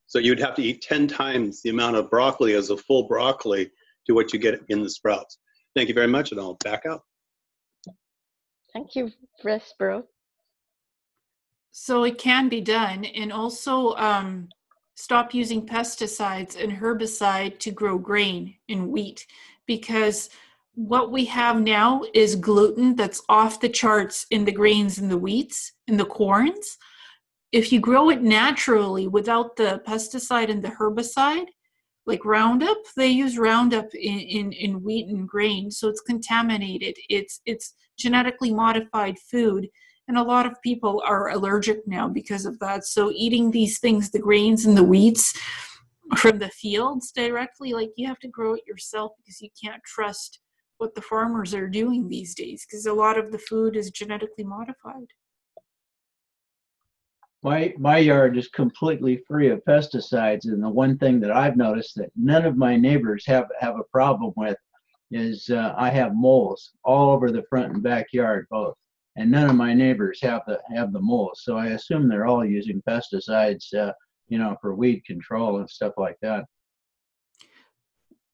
So you'd have to eat 10 times the amount of broccoli as a full broccoli to what you get in the sprouts. Thank you very much, and I'll back out. Thank you, Vespero. So it can be done, and also stop using pesticides and herbicide to grow grain and wheat, because what we have now is gluten that's off the charts in the grains and the wheats and the corns. If you grow it naturally without the pesticide and the herbicide, like Roundup, they use Roundup in wheat and grain, so it's contaminated. It's genetically modified food, and a lot of people are allergic now because of that. So eating these things, the grains and the wheats from the fields directly, like you have to grow it yourself because you can't trust what the farmers are doing these days because a lot of the food is genetically modified. My yard is completely free of pesticides, and the one thing that I've noticed that none of my neighbors have a problem with is I have moles all over the front and backyard both, and none of my neighbors have the moles. So I assume they're all using pesticides, for weed control and stuff like that.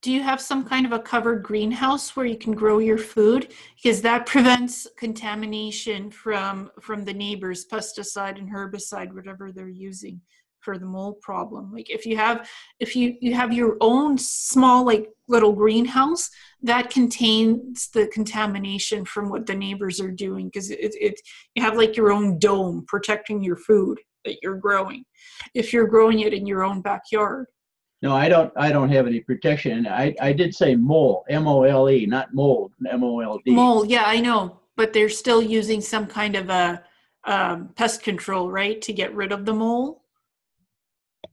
Do you have some kind of a covered greenhouse where you can grow your food? Because that prevents contamination from the neighbors' pesticide and herbicide, whatever they're using for the mold problem. Like if you have your own small, like little greenhouse, that contains the contamination from what the neighbors are doing, because you have like your own dome protecting your food that you're growing. If you're growing it in your own backyard. No, I don't have any protection. I did say mole, M-O-L-E, not mold, M-O-L-D. Mole, yeah, I know, but they're still using some kind of a pest control, right, to get rid of the mole?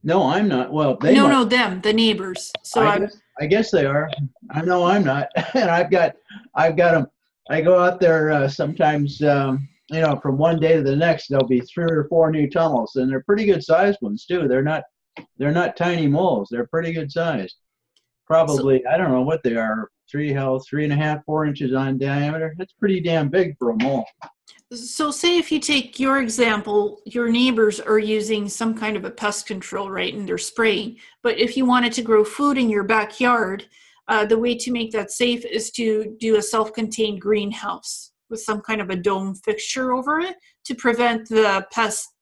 No, I'm not. Well, the neighbors. So I guess they are. I know I'm not, and I've got them. I go out there sometimes. From one day to the next, there'll be 3 or 4 new tunnels, and they're pretty good sized ones too. They're not tiny moles. They're pretty good sized. Probably, I don't know what they are, 3.5, 4 inches on diameter. That's pretty damn big for a mole. So say if you take your example, your neighbors are using some kind of a pest control, right, and they're spraying. But if you wanted to grow food in your backyard, the way to make that safe is to do a self-contained greenhouse with some kind of a dome fixture over it to prevent the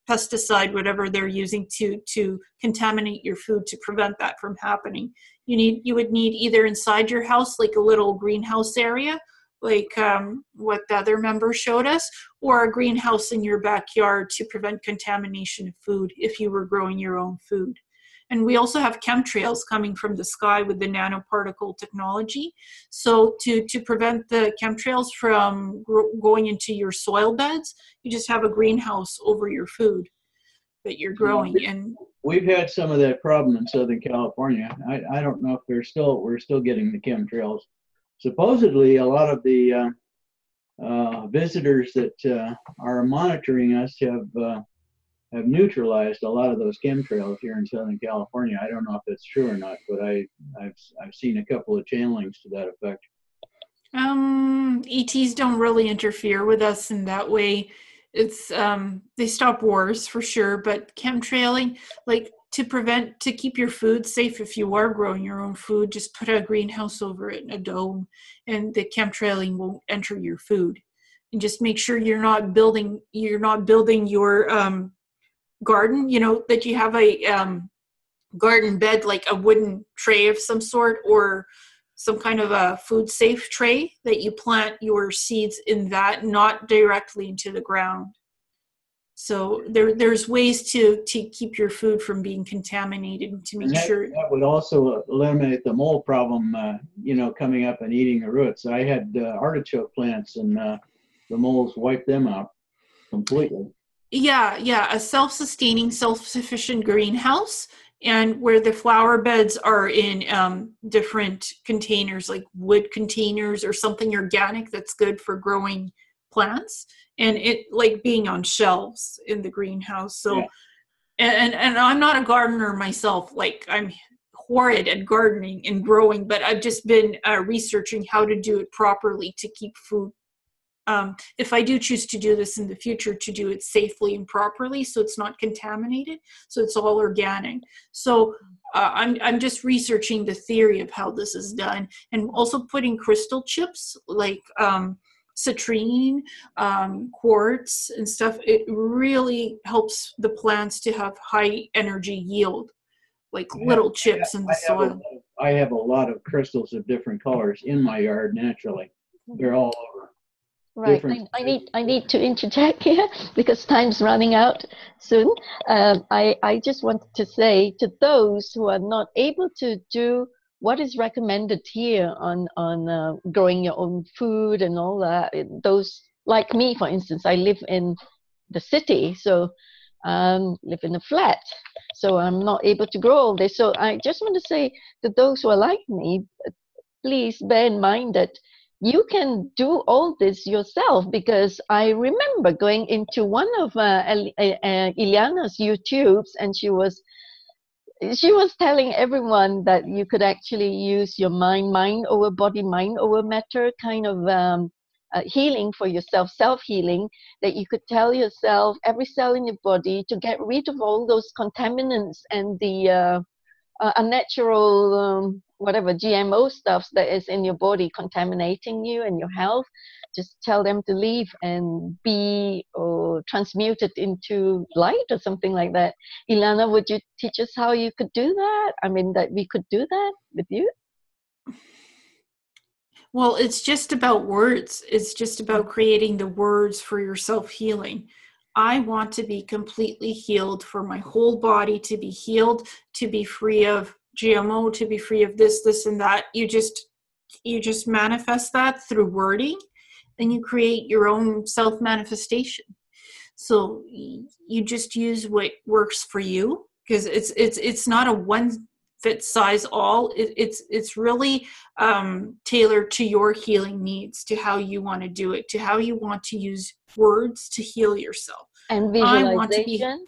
pesticide, whatever they're using to contaminate your food, to prevent that from happening. You would need either inside your house, like a little greenhouse area, like what the other member showed us, or a greenhouse in your backyard to prevent contamination of food if you were growing your own food. And we also have chemtrails coming from the sky with the nanoparticle technology. So to prevent the chemtrails from going into your soil beds, you just have a greenhouse over your food that you're growing. And we've had some of that problem in Southern California. I don't know if we're still getting the chemtrails. Supposedly, a lot of the have neutralized a lot of those chemtrails here in Southern California. I don't know if that's true or not, but I've seen a couple of channelings to that effect. ETs don't really interfere with us in that way. It's they stop wars for sure, but chemtrailing, like to keep your food safe, if you are growing your own food, just put a greenhouse over it, a dome, and the chemtrailing won't enter your food. And just make sure you're not building your garden, that you have a garden bed, like a wooden tray of some sort, or some kind of a food safe tray that you plant your seeds in, that not directly into the ground. So there's ways to keep your food from being contaminated, to make sure. That would also eliminate the mold problem, coming up and eating the roots. I had artichoke plants, and the molds wiped them out completely. Yeah, a self-sustaining, self-sufficient greenhouse, and where the flower beds are in different containers, like wood containers or something organic that's good for growing plants, and it like being on shelves in the greenhouse. So, yeah. and I'm not a gardener myself. Like, I'm horrid at gardening and growing, but I've just been researching how to do it properly to keep food. If I do choose to do this in the future, to do it safely and properly, so it's not contaminated, so it's all organic. So I'm just researching the theory of how this is done, and also putting crystal chips like citrine, quartz and stuff. It really helps the plants to have high energy yield, like little chips in the soil. I have a lot of crystals of different colors in my yard naturally. They're all over. Right. I need to interject here because time's running out soon. I just wanted to say to those who are not able to do what is recommended here on growing your own food and all that, those like me, for instance, I live in the city, so live in a flat, so I'm not able to grow all this. So I just want to say to those who are like me, please bear in mind that you can do all this yourself, because I remember going into one of Illeana's YouTubes, and she was telling everyone that you could actually use your mind over body, mind over matter kind of healing for yourself, self-healing, that you could tell yourself every cell in your body to get rid of all those contaminants and the unnatural whatever GMO stuff that is in your body contaminating you and your health. Just tell them to leave and be transmuted into light or something like that. Illeana, would you teach us how you could do that? I mean, that we could do that with you? Well, it's just about words. It's just about creating the words for your self-healing. I want to be completely healed, for my whole body to be healed, to be free of GMO, to be free of this and that. You just manifest that through wording, then you create your own self-manifestation. So you just use what works for you, because it's not a one fit size all. It's really tailored to your healing needs, to how you want to do it, to how you want to use words to heal yourself. And visualization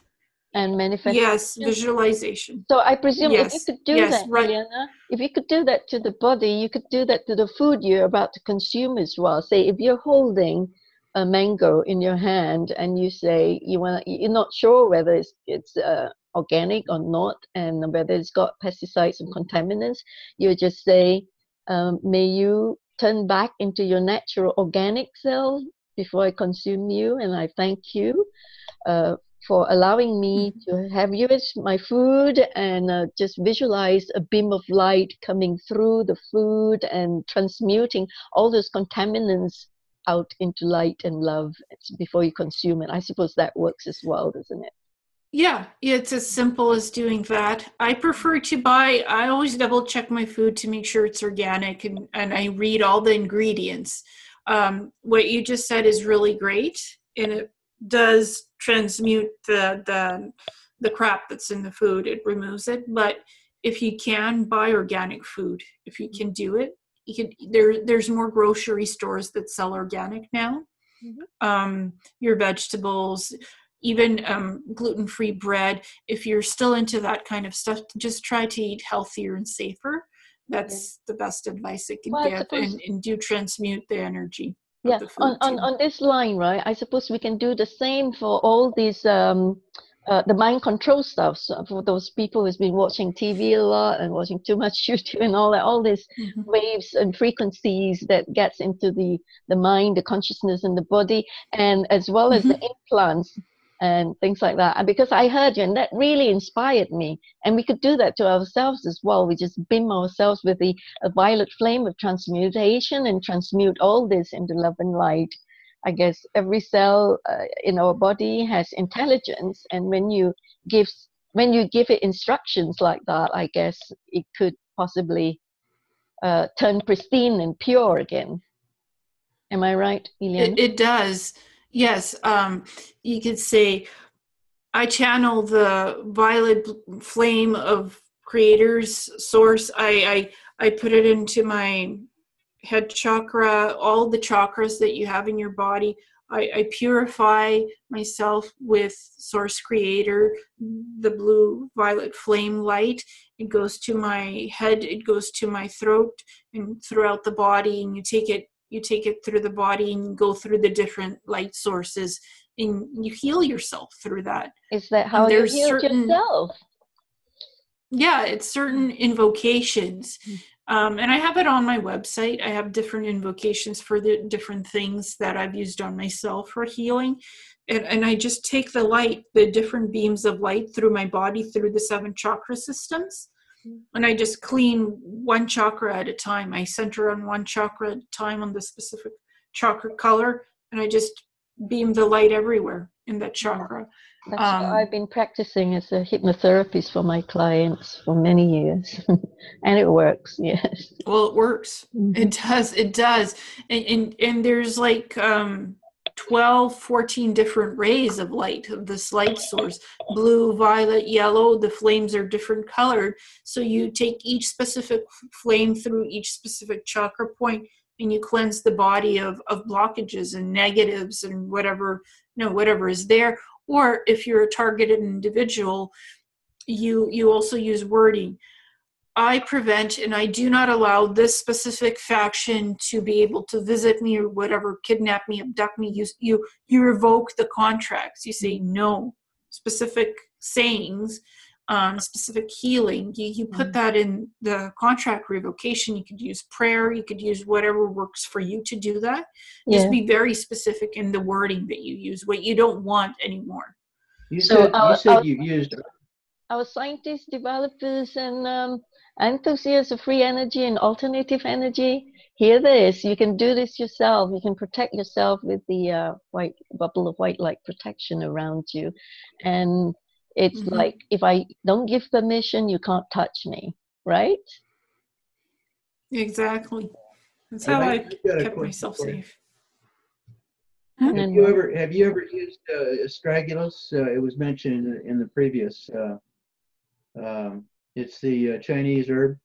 and manifestation. Yes, visualization. So I presume if you could do that, right. Illeana, if you could do that to the body, you could do that to the food you're about to consume as well. Say if you're holding a mango in your hand and you say you're not sure whether it's organic or not, and whether it's got pesticides and contaminants, you just say, may you turn back into your natural organic self before I consume you, and I thank you for allowing me to have you as my food, and just visualize a beam of light coming through the food and transmuting all those contaminants out into light and love before you consume it. I suppose that works as well, doesn't it? Yeah, it's as simple as doing that. I prefer to I always double check my food to make sure it's organic, and I read all the ingredients. What you just said is really great, and it does transmute the crap that's in the food. It removes it. But if you can buy organic food, if you can do it, there's more grocery stores that sell organic now. Your vegetables, even gluten-free bread. If you're still into that kind of stuff, just try to eat healthier and safer. That's the best advice I can give, and do transmute the energy of the food on this line, right? I suppose we can do the same for all these the mind control stuff. So for those people who's been watching TV a lot and watching too much YouTube and all that, all these waves and frequencies that gets into the mind, the consciousness, and the body, and as well as the implants and things like that. And because I heard you, and that really inspired me. And we could do that to ourselves as well. We just beam ourselves with the violet flame of transmutation and transmute all this into love and light. I guess every cell in our body has intelligence, and when you give it instructions like that, I guess it could possibly turn pristine and pure again. Am I right, Illeana? It does. Yes. You could say, I channel the violet flame of Creator's source. I put it into my head chakra, all the chakras that you have in your body. I purify myself with Source Creator, the blue violet flame light. It goes to my head, it goes to my throat and throughout the body, and you take it through the body and you go through the different light sources and you heal yourself through that. Is that how you healed yourself? Yeah, it's certain invocations. And I have it on my website. I have different invocations for the different things that I've used on myself for healing. And I just take the light, the different beams of light through my body, through the 7 chakra systems. And I just clean one chakra at a time. I center on one chakra at a time on the specific chakra color. And I just beam the light everywhere in that chakra. That's what I've been practicing as a hypnotherapist for my clients for many years. And it works, yes. Well, it works. It does. And there's like 12, 14 different rays of light of this light source. Blue, violet, yellow, the flames are different colored. So you take each specific flame through each specific chakra point and you cleanse the body of blockages and negatives and whatever is there. Or if you're a targeted individual, you also use wording. I prevent and I do not allow this specific faction to be able to visit me or whatever, kidnap me, abduct me. You revoke the contracts. You say no. Specific sayings, specific healing. You put that in the contract revocation. You could use prayer. You could use whatever works for you to do that. Just be very specific in the wording that you use, what you don't want anymore. You said you've used... Our scientists, developers, and enthusiasts of free energy and alternative energy, hear this. You can do this yourself. You can protect yourself with the white bubble of white light protection around you. And it's like, if I don't give permission, you can't touch me, right? Exactly. That's how I kept myself safe. Have you ever used astragalus? It was mentioned in the previous. It's the Chinese herb.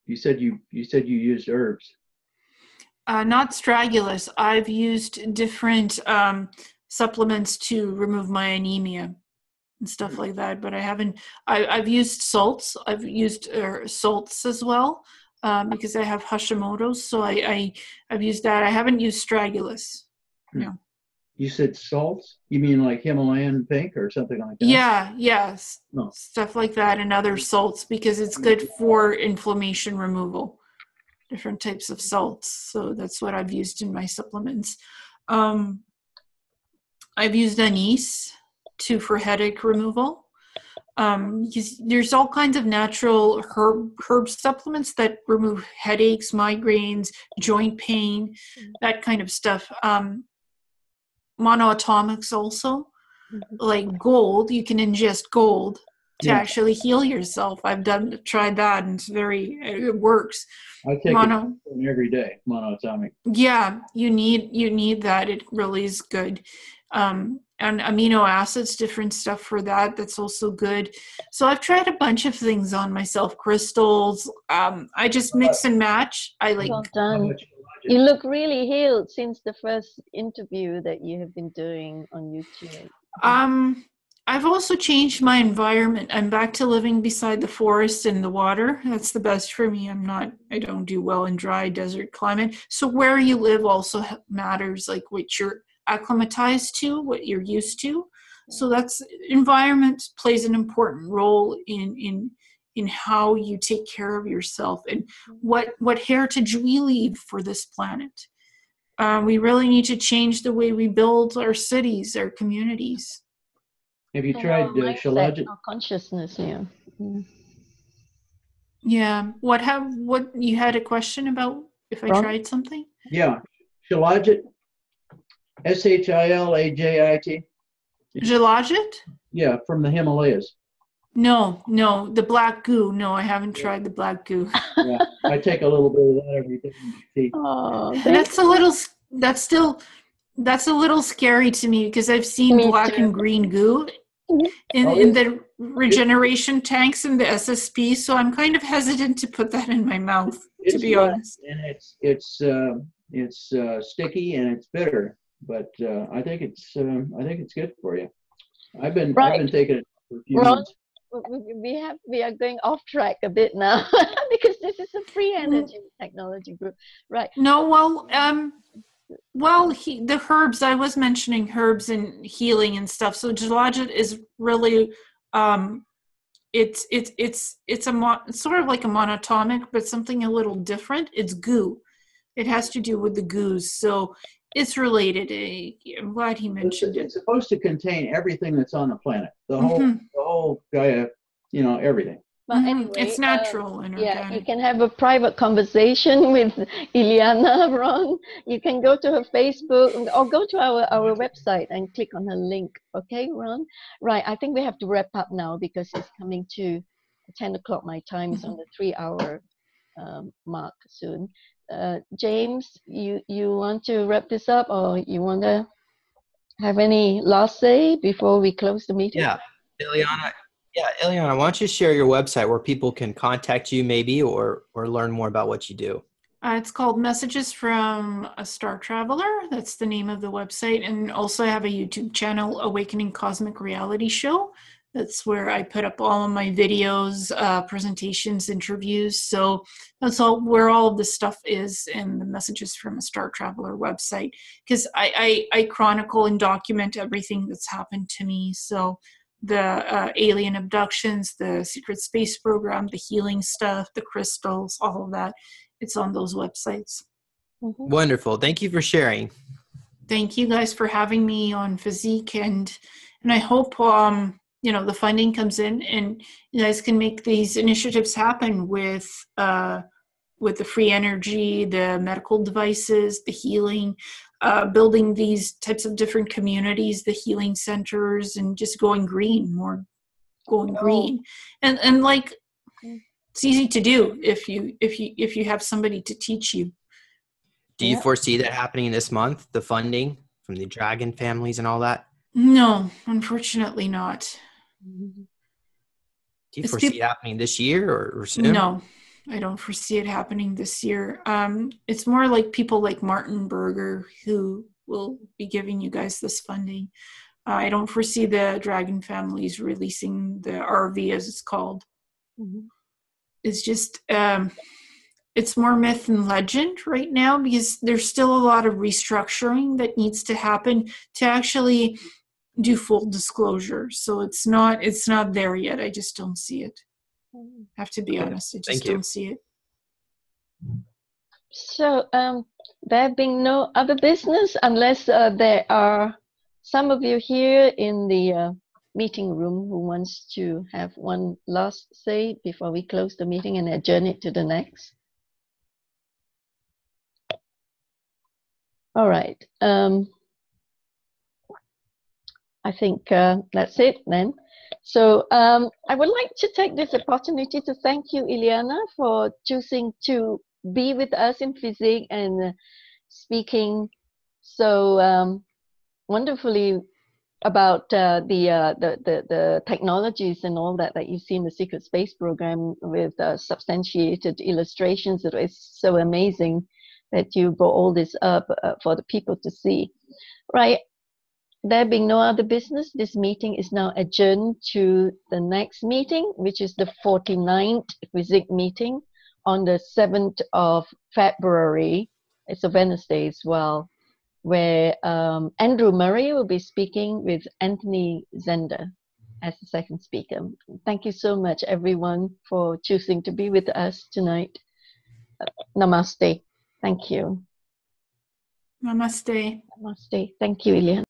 You said you used herbs. Not astragalus. I've used different supplements to remove my anemia and stuff like that, but I haven't. I've used salts. I've used salts as well because I have Hashimoto's, so I've used that. I haven't used astragalus. No. You said salts? You mean like Himalayan pink or something like that? Yeah, yes. Oh. Stuff like that and other salts because it's good for inflammation removal. Different types of salts. So that's what I've used in my supplements. I've used anise for headache removal. Because there's all kinds of natural herb supplements that remove headaches, migraines, joint pain, that kind of stuff. Monoatomics also, like gold. You can ingest gold to actually heal yourself. I've tried that, and it works. I take it every day. Monoatomic. Yeah, you need that. It really is good. And amino acids, different stuff for that. That's also good. So I've tried a bunch of things on myself. Crystals. I just mix and match. Well done. You look really healed since the first interview that you have been doing on YouTube. I've also changed my environment. I'm back to living beside the forest and the water. That's the best for me. I don't do well in dry desert climate. So where you live also matters, like what you're acclimatized to, what you're used to. So that's environment plays an important role in how you take care of yourself and what heritage we leave for this planet. We really need to change the way we build our cities, our communities. Have you tried shilajit? Consciousness, yeah. Yeah. What you had a question about if I tried something? Yeah. Shilajit. Shilajit. Shilajit? Yeah, from the Himalayas. No, the black goo. No, I haven't tried the black goo. Yeah, I take a little bit of that every day. Oh, that's a little scary to me because I've seen black and green goo in the regeneration tanks in the SSP, so I'm kind of hesitant to put that in my mouth, to be honest. And it's sticky and it's bitter, but I think it's good for you. I've been taking it for a few months. We are going off track a bit now because this is a free energy technology group, right? No, the herbs, I was mentioning herbs and healing and stuff. So Shilajit is really, it's sort of like a monatomic, but something a little different. It's goo. It has to do with the goos. So it's related. I'm glad he mentioned it. It's supposed to contain everything that's on the planet. The whole Gaia, everything. But anyway, it's natural and organic. Yeah, you can have a private conversation with Illeana, Ron. You can go to her Facebook or go to our website and click on her link. Okay, Ron? Right, I think we have to wrap up now because it's coming to 10 o'clock my time. It's on the 3-hour mark soon. James, you want to wrap this up or you want to have any last say before we close the meeting? Yeah, Illeana, why don't you share your website where people can contact you maybe or learn more about what you do? It's called Messages from a Star Traveler. That's the name of the website. And also I have a YouTube channel, Awakening Cosmic Reality Show. That's where I put up all of my videos, presentations, interviews. So that's where all of this stuff is in the Messages from a Star Traveler website. Because I chronicle and document everything that's happened to me. So the alien abductions, the secret space program, the healing stuff, the crystals, all of that. It's on those websites. Wonderful. Thank you for sharing. Thank you guys for having me on FESIG. And I hope the funding comes in and you guys can make these initiatives happen with the free energy, the medical devices, the healing, building these types of different communities, the healing centers, and just going green. And like it's easy to do if you have somebody to teach you. Do you foresee that happening this month, the funding from the dragon families and all that? No, unfortunately not. Do you foresee it happening this year or soon? No, I don't foresee it happening this year. It's more like people like Martin Berger who will be giving you guys this funding. I don't foresee the dragon families releasing the RV as it's called. It's just, it's more myth and legend right now because there's still a lot of restructuring that needs to happen to actually do full disclosure. So it's not there yet. I just don't see it. I have to be honest. I just don't see it. So there being no other business unless there are some of you here in the meeting room who wants to have one last say before we close the meeting and adjourn it to the next. All right. I think that's it then. So I would like to take this opportunity to thank you, Illeana, for choosing to be with us in FESIG and speaking so wonderfully about the technologies and all that you see in the Secret Space Program with substantiated illustrations. It is so amazing that you brought all this up for the people to see. Right. there being no other business, this meeting is now adjourned to the next meeting, which is the 49th FESIG meeting on the 7th of February. It's a Wednesday as well, where Andrew Murray will be speaking with Anthony Zender as the second speaker. Thank you so much, everyone, for choosing to be with us tonight. Namaste. Thank you. Namaste. Namaste. Thank you, Illeana.